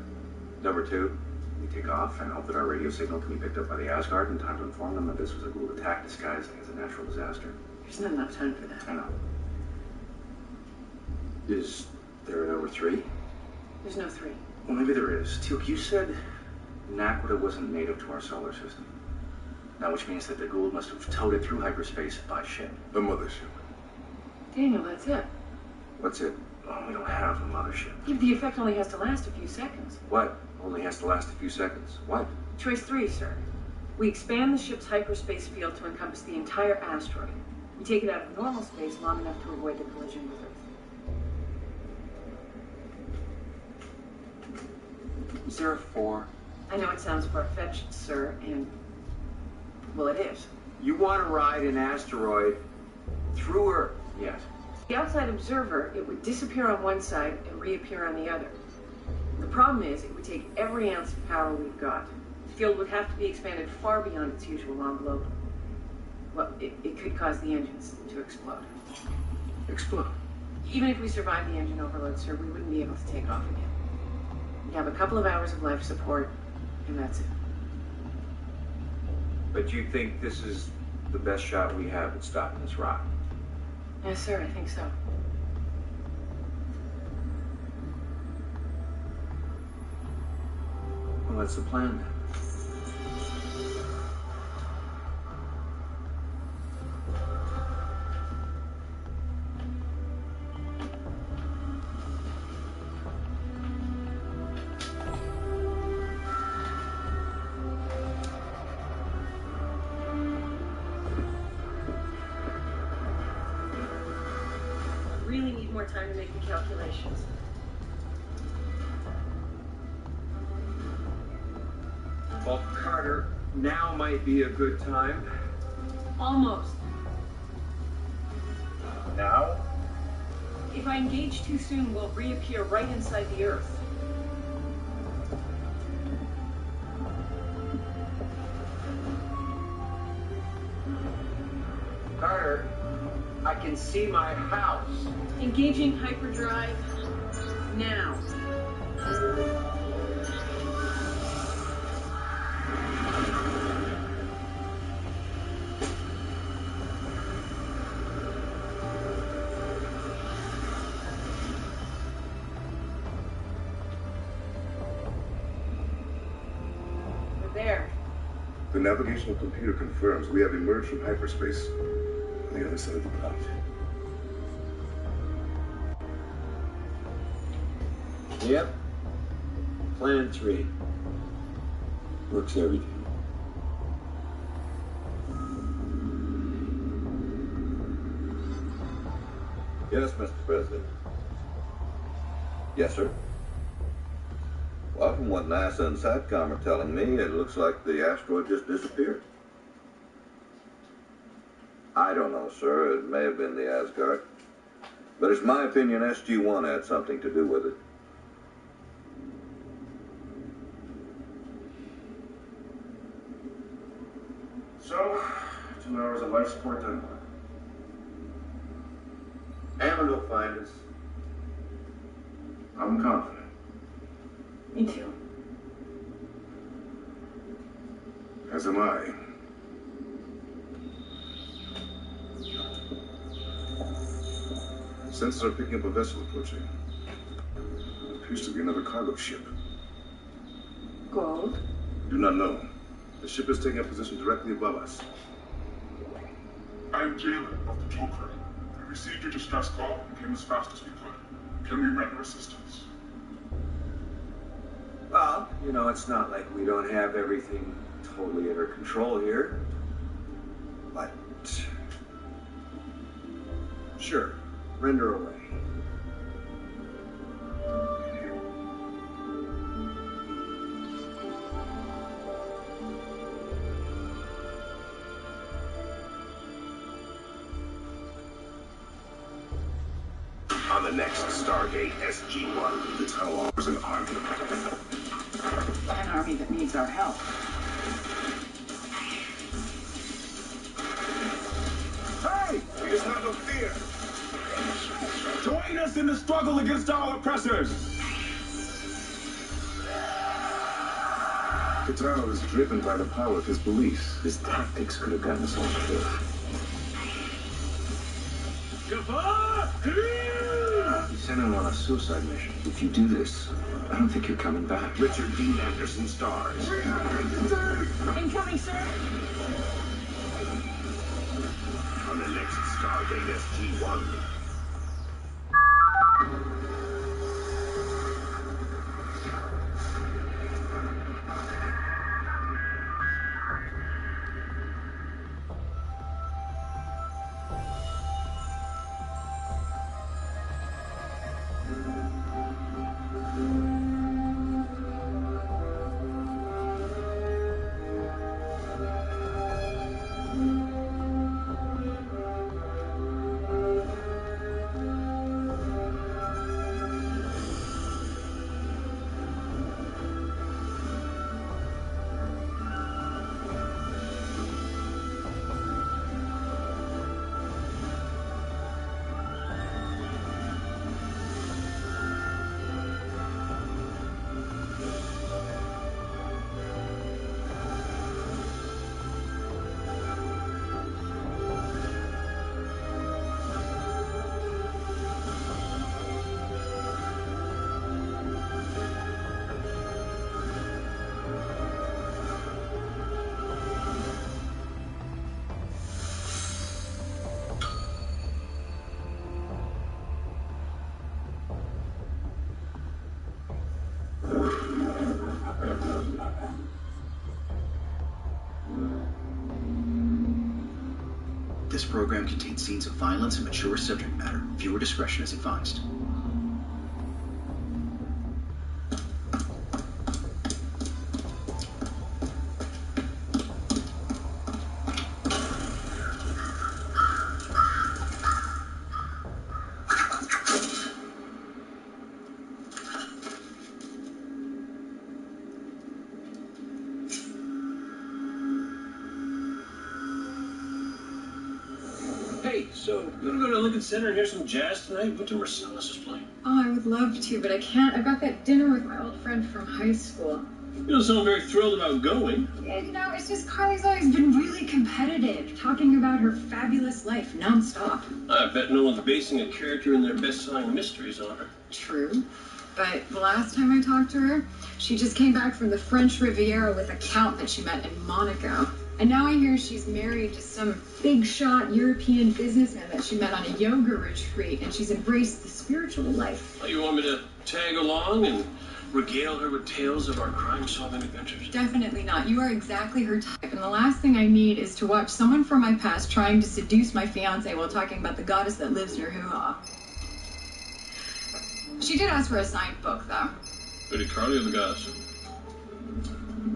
Number two, we take off and hope that our radio signal can be picked up by the Asgard in time to inform them that this was a Gould attack disguised as a natural disaster. There's not enough time for that. I know. Is there a number three? There's no three. Well, maybe there is. Teal'c, you said Naquita wasn't native to our solar system. Now, which means that the Gould must have towed it through hyperspace by ship. The mothership. Daniel, that's it. What's it? Oh, we don't have a mothership. Yeah, the effect only has to last a few seconds. What? Only has to last a few seconds. What? Choice 3, sir. We expand the ship's hyperspace field to encompass the entire asteroid. We take it out of normal space long enough to avoid the collision with Earth. Is there a 4? I know it sounds far-fetched, sir, and... well, it is. You want to ride an asteroid through Earth? Yes. The outside observer, it would disappear on one side and reappear on the other. The problem is, it would take every ounce of power we've got. The field would have to be expanded far beyond its usual envelope. Well, it could cause the engines to explode. Explode? Even if we survived the engine overload, sir, we wouldn't be able to take off again. We'd have a couple of hours of life support, and that's it. But you think this is the best shot we have at stopping this rock? Yes, sir, I think so. Well, that's the plan then. Really need more time to make the calculations. Well, Carter, now might be a good time. Almost. Now? If I engage too soon, we'll reappear right inside the Earth. Carter, I can see my house. Engaging hyperdrive now. We're there. The navigational computer confirms we have emerged from hyperspace on the other side of the planet. Yep. Plan 3. Works every time. Yes, Mr. President. Yes, sir. Well, from what NASA and SATCOM are telling me, it looks like the asteroid just disappeared. I don't know, sir. It may have been the Asgard. But it's my opinion SG-1 had something to do with it. So, 2 hours of life support done. Hammond will find us. I'm confident. Me too. As am I. Sensors are picking up a vessel approaching. Appears to be another cargo ship. Gold? Do not know. The ship is taking a position directly above us. I am Jalen of the tow crew. We received your distress call and came as fast as we could. Can we render assistance? Well, you know, it's not like we don't have everything totally under control here. But sure, render away. On the next Stargate SG-1, the tunnel offers an army. An army that needs our help. Hey! We just have no fear! Join us in the struggle against our oppressors! Kitano is driven by the power of his beliefs. His tactics could have gotten us all killed. You sent him on a suicide mission. If you do this, I don't think you're coming back. Richard Dean Anderson stars. Incoming, sir. On the next Stargate SG-1. This program contains scenes of violence and mature subject matter. Viewer discretion is advised. Hey, so you want to go to Lincoln Center and hear some jazz tonight? Winter Marsalis is playing. Oh, I would love to, but I can't. I've got that dinner with my old friend from high school. You don't sound very thrilled about going. Yeah, you know, it's just Carly's always been really competitive, talking about her fabulous life nonstop. I bet no one's basing a character in their best-selling mysteries on her. True. But the last time I talked to her, she just came back from the French Riviera with a count that she met in Monaco. And now I hear she's married to some big shot European businessman that she met on a yoga retreat, and she's embraced the spiritual life. Oh, you want me to tag along and regale her with tales of our crime-solving adventures? Definitely not. You are exactly her type, and the last thing I need is to watch someone from my past trying to seduce my fiance while talking about the goddess that lives in her hoo-ha. She did ask for a signed book, though. Lady Carly or the goddess?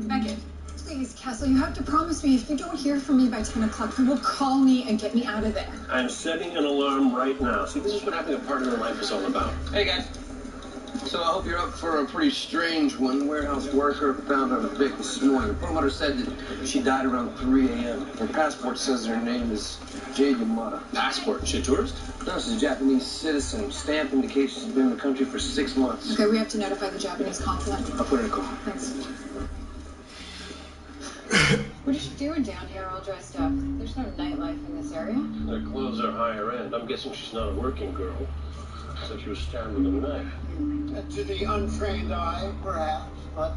Beckett. Please, Castle, you have to promise me if you don't hear from me by 10 o'clock, you will call me and get me out of there. I'm setting an alarm right now. See, this is what having a partner in life is all about. Hey, guys. So I hope you're up for a pretty strange one. Warehouse worker found her Vic this morning. The promoter said that she died around 3 a.m. Her passport says her name is Jade Yamada. Passport? She a tourist? No, she's a Japanese citizen. Stamp indicates she's been in the country for 6 months. Okay, we have to notify the Japanese consulate. I'll put her in a call. Thanks. What is she doing down here all dressed up? There's no nightlife in this area. Their clothes are higher end. I'm guessing she's not a working girl. So she was stabbed with a knife. To the untrained eye, perhaps, but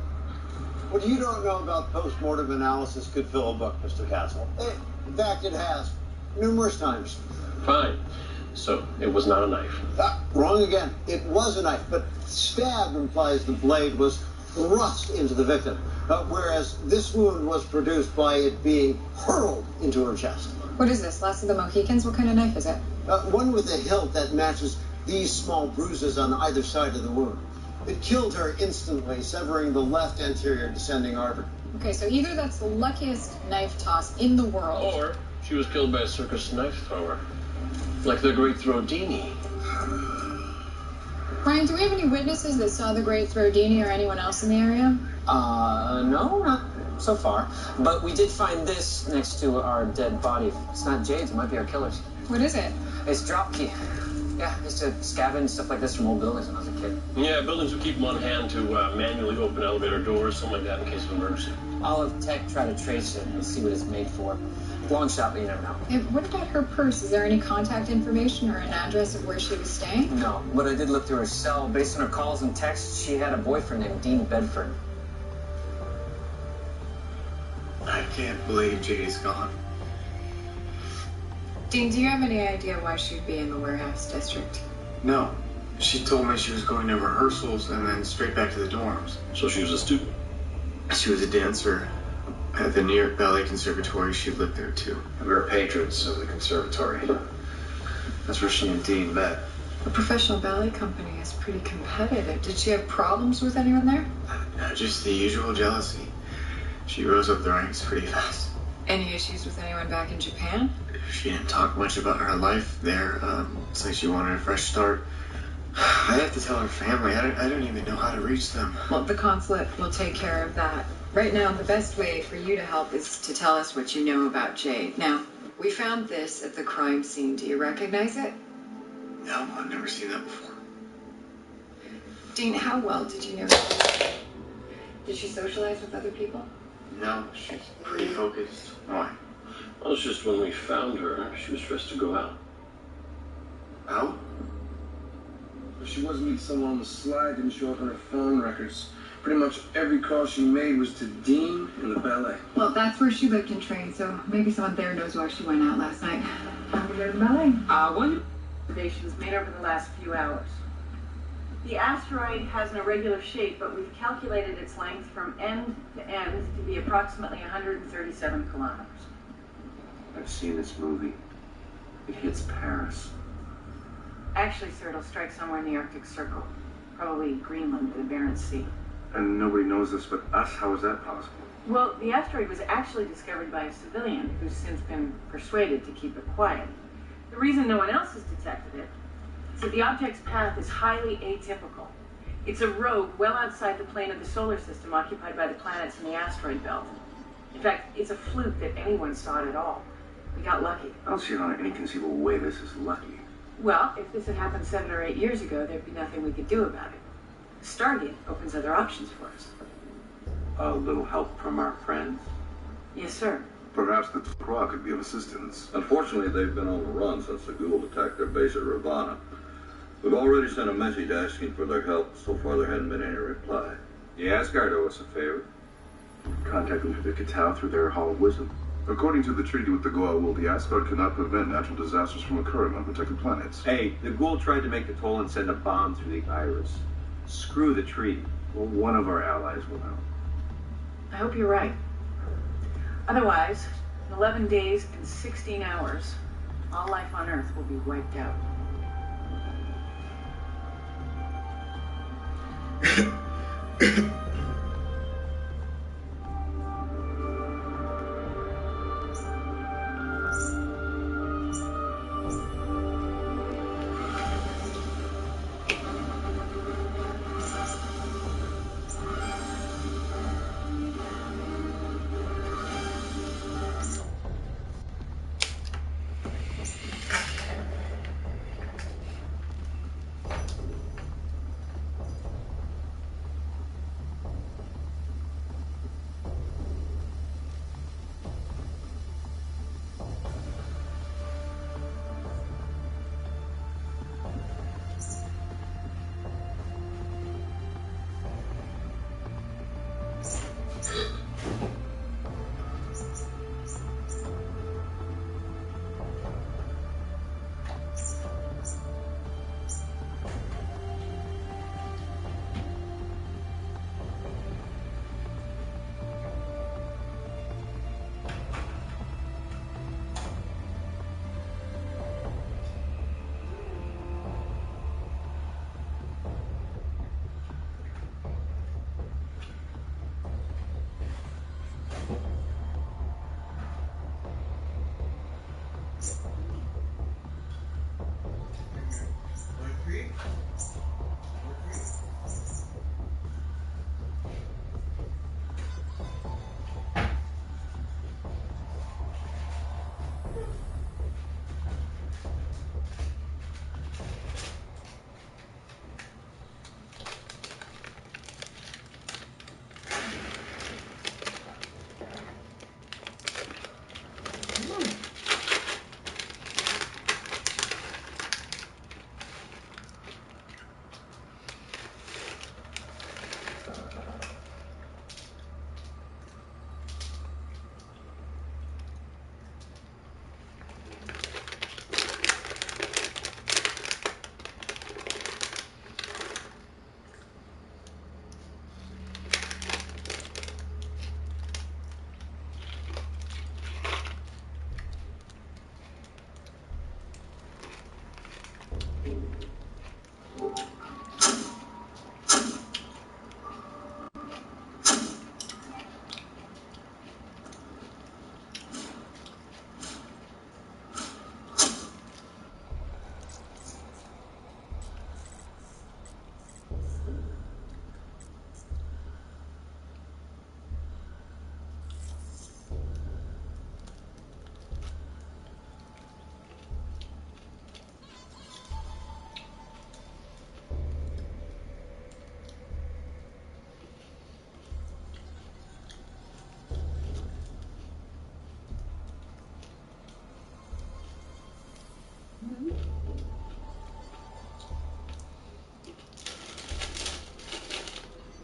What you don't know about post-mortem analysis could fill a book, Mr. Castle. In fact, it has. Numerous times. Fine. So, it was not a knife. Wrong again. It was a knife, but stab implies the blade was thrust into the victim, whereas this wound was produced by it being hurled into her chest. What is this? Last of the Mohicans? What kind of knife is it? One with a hilt that matches these small bruises on either side of the wound. It killed her instantly, severing the left anterior descending artery. Okay, so either that's the luckiest knife toss in the world, Or she was killed by a circus knife thrower. Like the Great Throdini. Brian, do we have any witnesses that saw the Great Throdini or anyone else in the area? No, not so far. But we did find this next to our dead body. It's not Jade's, it might be our killer's. What is it? It's drop key. Yeah, I used to scavenge stuff like this from old buildings when I was a kid. Yeah, buildings would keep them on hand to manually open elevator doors, something like that in case of emergency. I'll have tech try to trace it and see what it's made for. Long shot, but you never know. And what about her purse? Is there any contact information or an address of where she was staying? No, but I did look through her cell. Based on her calls and texts, she had a boyfriend named Dean Bedford. I can't believe Jade's gone. Dean, do you have any idea why she'd be in the warehouse district? No. She told me she was going to rehearsals and then straight back to the dorms. So she was a student? She was a dancer at the New York Ballet Conservatory. She lived there too. We were patrons of the conservatory. That's where she and Dean met. A professional ballet company is pretty competitive. Did she have problems with anyone there? Just the usual jealousy. She rose up the ranks pretty fast. Any issues with anyone back in Japan? She didn't talk much about her life there. It's like she wanted a fresh start. I have to tell her family. I don't even know how to reach them. Well, the consulate will take care of that. Right now, the best way for you to help is to tell us what you know about Jade. Now, we found this at the crime scene. Do you recognize it? No, I've never seen that before. Dean, how well did you know her? Did she socialize with other people? No, she's pretty focused. Why? Well, it's just when we found her, she was dressed to go out. Out? If she wasn't meeting someone on the slide, didn't show up on her phone records. Pretty much every call she made was to Dean and the ballet. Well, that's where she lived and trained, so maybe someone there knows why she went out last night. How did you go to the ballet? One observations made over the last few hours. The asteroid has an irregular shape, but we've calculated its length from end to end to be approximately 137 kilometers. I've seen this movie. It hits Paris. Actually, sir, it'll strike somewhere in the Arctic Circle. Probably Greenland, the Barents Sea. And nobody knows this but us? How is that possible? Well, the asteroid was actually discovered by a civilian who's since been persuaded to keep it quiet. The reason no one else has detected it is that the object's path is highly atypical. It's a rogue well outside the plane of the solar system occupied by the planets in the asteroid belt. In fact, it's a fluke that anyone saw it at all. We got lucky. I don't see how in any conceivable way this is lucky. Well, if this had happened 7 or 8 years ago, there'd be nothing we could do about it. Stargate opens other options for us. A little help from our friends? Yes, sir. Perhaps the Croix could be of assistance. Unfortunately, they've been on the run since the Gould attacked their base at Ravana. We've already sent a message asking for their help. So far, there hasn't been any reply. The Asgard owe us a favor. Contact them through the Kitao through their Hall of Wisdom. According to the treaty with the Goa'uld, the Asgard cannot prevent natural disasters from occurring on protected planets. Hey, the Goa'uld tried to make the toll and send a bomb through the Iris. Screw the treaty. Well, one of our allies will know. I hope you're right. Otherwise, in 11 days and 16 hours, all life on Earth will be wiped out.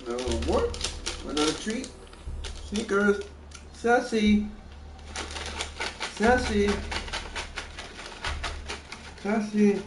No more. Another treat. Sneakers. Sassy. Sassy. Sassy.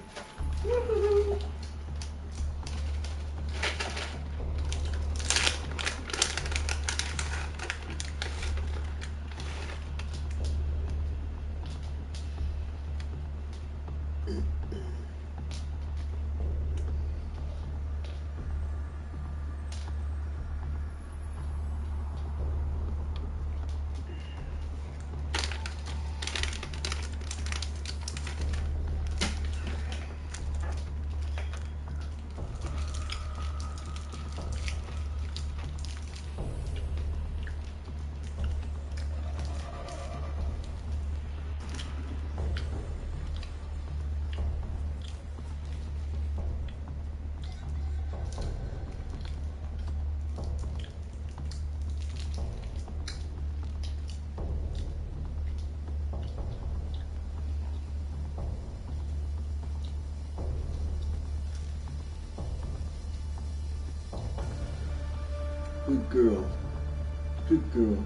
Good girl. Good girl.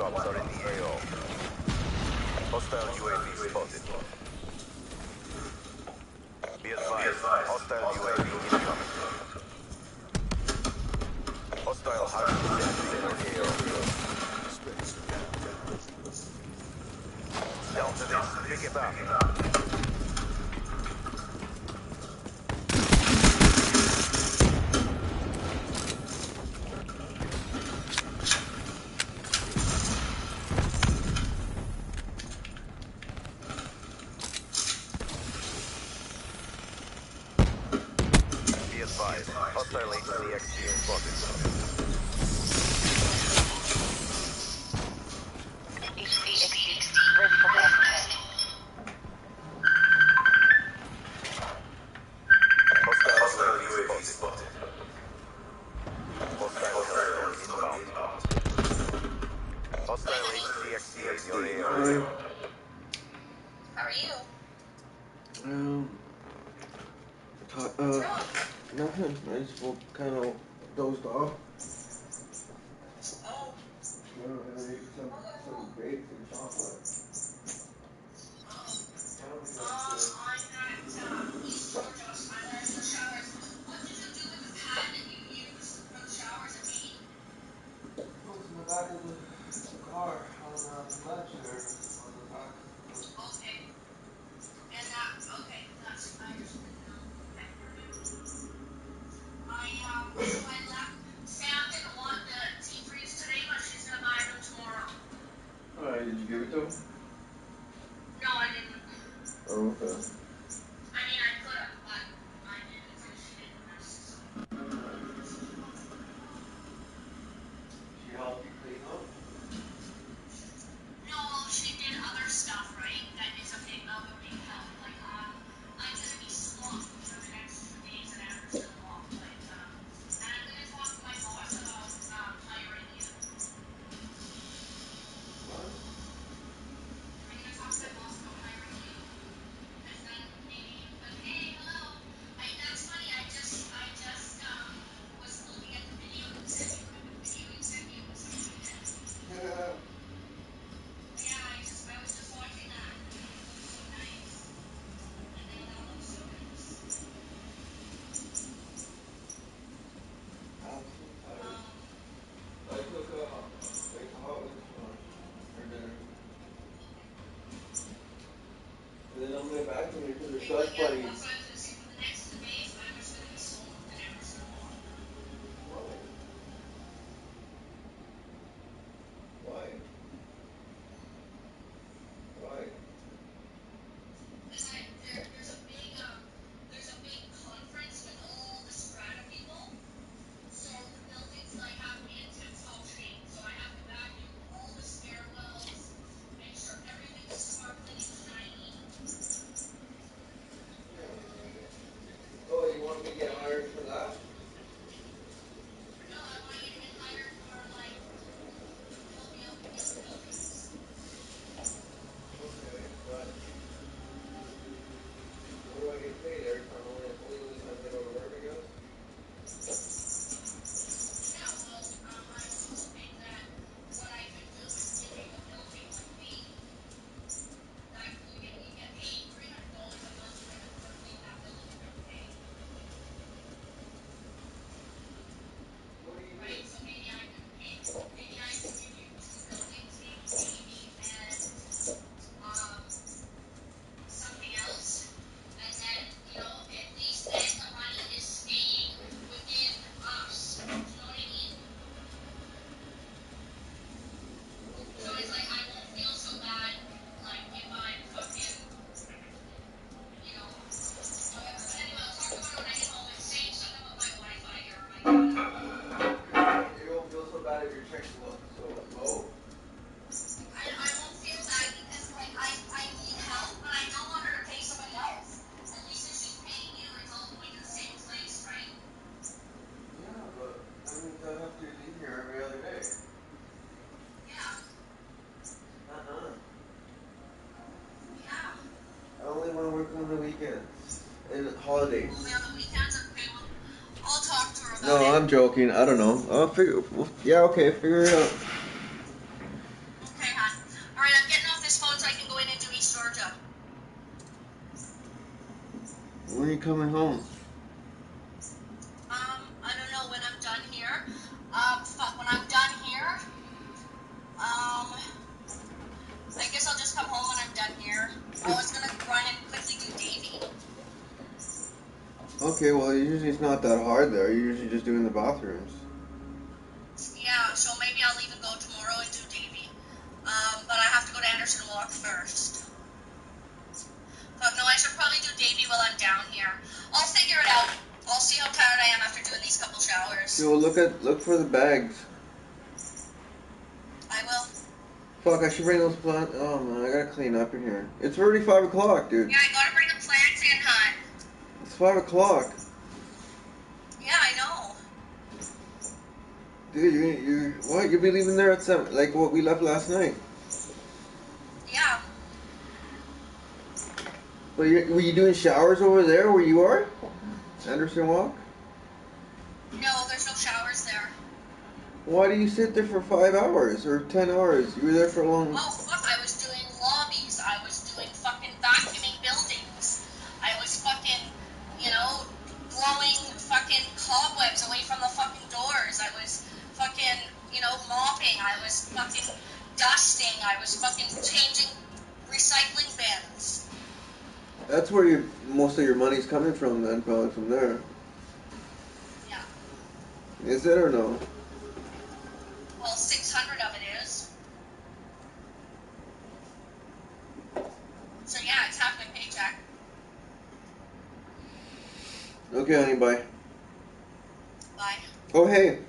ops are in the AO. Hostile UAV spotted. Be advised, hostile UAV incoming. Hostile hardly sentry in AO. Down to this, pick it up. Be advised, hostile HCXD spotted. HCXD ready for test. Hostile UAV spotted. Hostile helper inbound. Hostile HCXD in your AO. How are you? Nothing. I just kind of dozed off. Oh. I ate some grapes and chocolate. I'm at East Georgia. I'm in the showers. What did you do with the pad that you used for the showers at me? It was in the back of the car on lunch there. On the back. Okay. And okay, that's, I just didn't know. Okay. I left. Sam didn't want the tea freeze today, but she's gonna buy them tomorrow. Alright, did you give it to him? No, I didn't. Oh, okay. I mean, I could have, but I didn't because she didn't rest. She helped you clean up? No, she did other stuff, right? That is a big help. Like, I'm gonna be swamped for the next 2 days and after still off. But, and I'm gonna talk to my boss about hiring you. What? I'm gonna talk to my boss about hiring you. And then maybe, but hey, hello. That's funny. I just was looking at the video you sent me. Remember the video you sent me? It was so good. Yeah. Yeah, I was just watching that. It looks so nice. And they all look so nice. I took a hot lunch for dinner. And then on my way back to me to the slush buddy. For the next 2 days, I'm just gonna be swamped and ever so long. Why? There's a big conference with all the strata people. So the buildings like have intense functioning. So I have to vacuum all the stairwells, make sure everything's sparkling and shiny. Oh, you want me to get hired for that? No, I want you to get hired for like helping out with the other buildings. Okay, but what do I get paid every time I only time I go to work, I guess? Yeah, well, I was hoping that what I could do is give you a building like me. That you get paid $300 a month for cleaning that building every day. What do you Right? mean? So maybe I could give you 2 buildings, maybe, and something else. And then, at least then the money is staying within us. Do you know what I mean? So it's like I won't feel so bad, like if I fucking, whatever. But anyway, I'll talk about it when I get home and say something about my Wi-Fi or my data. You won't feel so bad if your check's so low? I won't feel bad because like I need help, but I don't want her to pay somebody else. At least if she's paying you, it's all going to the same place, right? Yeah, but that means I have to leave here every other day. Yeah. Yeah. I only want to work on the weekends and holidays. Only on the weekends? Okay, well, I'll talk to her about it. No, I'm joking. I don't know. I'll figure. Yeah, okay, figure it out. Georgia. When are you coming home? I don't know when I'm done here. When I'm done here, I guess I'll just come home when I'm done here. I was gonna run and quickly do Davy. Okay, well, usually it's not that hard there. You're usually just doing the bathrooms. Yeah, so maybe I'll even go tomorrow and do Davy. But I have to go to Anderson Walk first. But no, I should probably do Davy while I'm down here. I'll figure it out. I'll see how tired I am after doing these couple showers. Yo, look for the bags. I will. Fuck, I should bring those plants. Oh man, I gotta clean up in here. It's already 5 o'clock, dude. Yeah, I gotta bring the plants in, hon. It's 5 o'clock. Yeah, I know. Dude, what? You'll be leaving there at 7, like what we left last night. Yeah. But were you doing showers over there where you are? Anderson Walk? No, there's no showers there. Why do you sit there for 5 hours or 10 hours? You were there for a long... Oh, fuck, I was doing lobbies. I was doing fucking vacuuming buildings. I was fucking, blowing fucking cobwebs away from the fucking doors. I was fucking, mopping. I was fucking dusting. I was fucking changing recycling bins. That's where most of your money's coming from then, probably from there. Yeah. Is it or no? Well, 600 of it is. So yeah, it's half my paycheck. Okay, honey, bye. Bye. Oh, hey.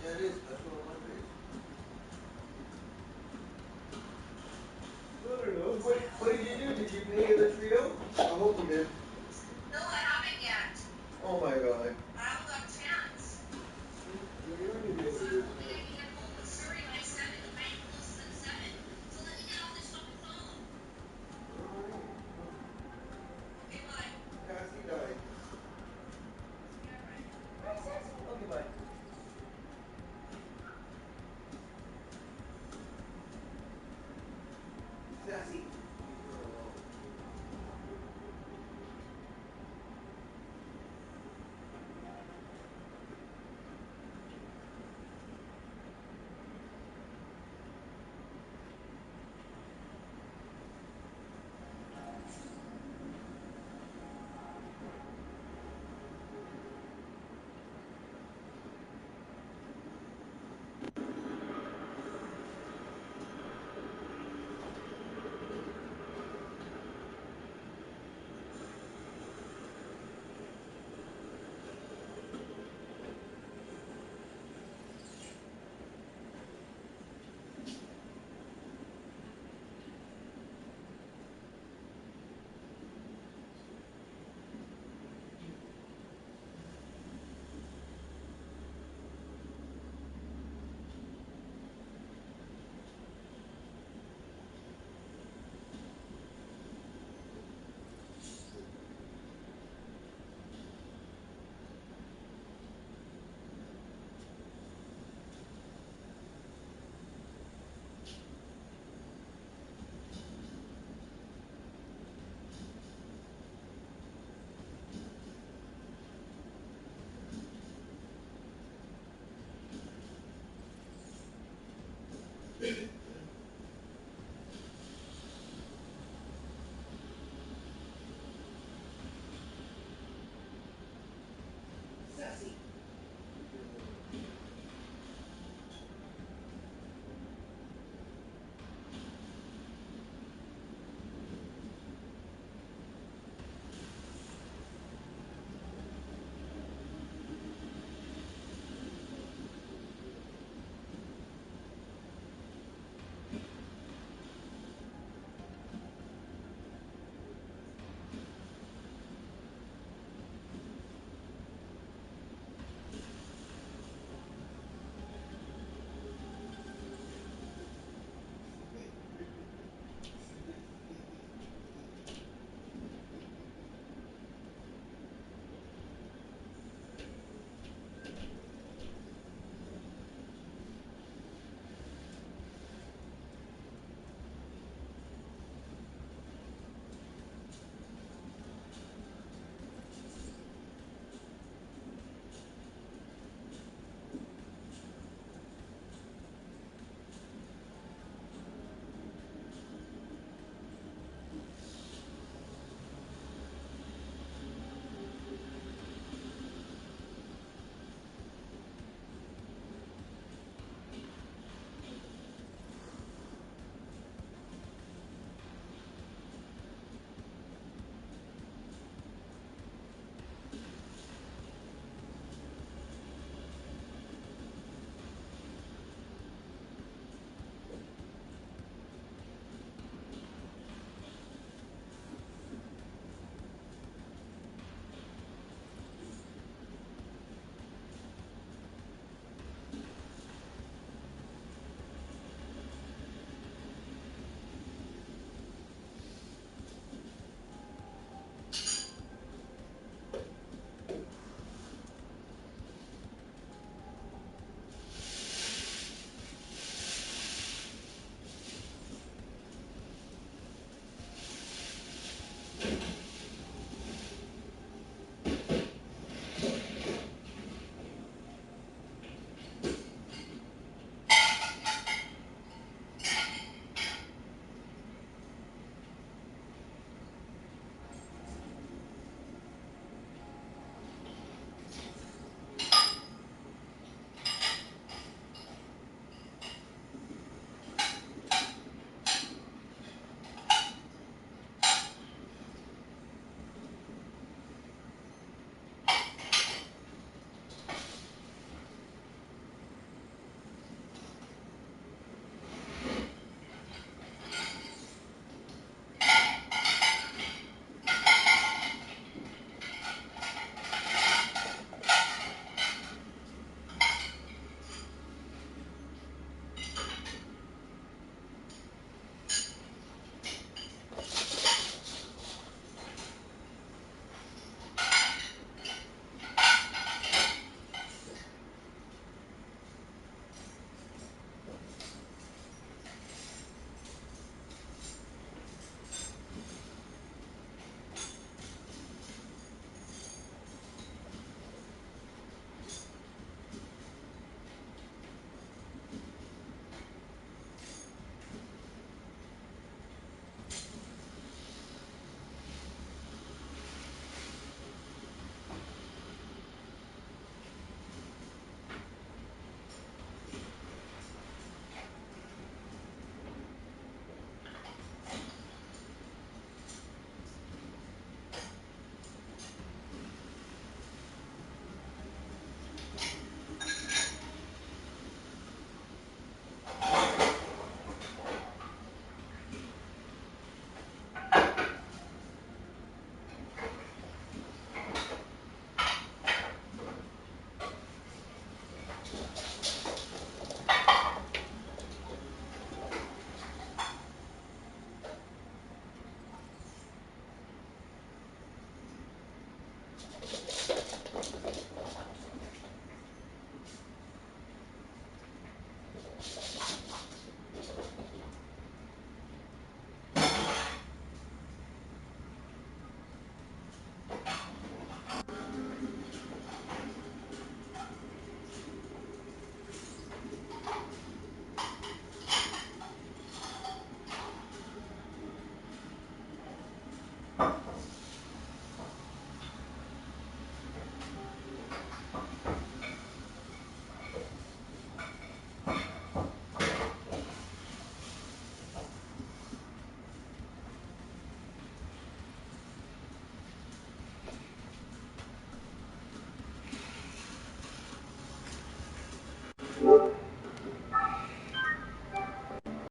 Yeah, it is. That's what I wondered. I don't know. What did you do? Did you pay the trio? I hope you did. No, I haven't yet. Oh my god. I haven't got a chance. You're not going to be able to do it. Cassie died. Okay, bye. Sassy.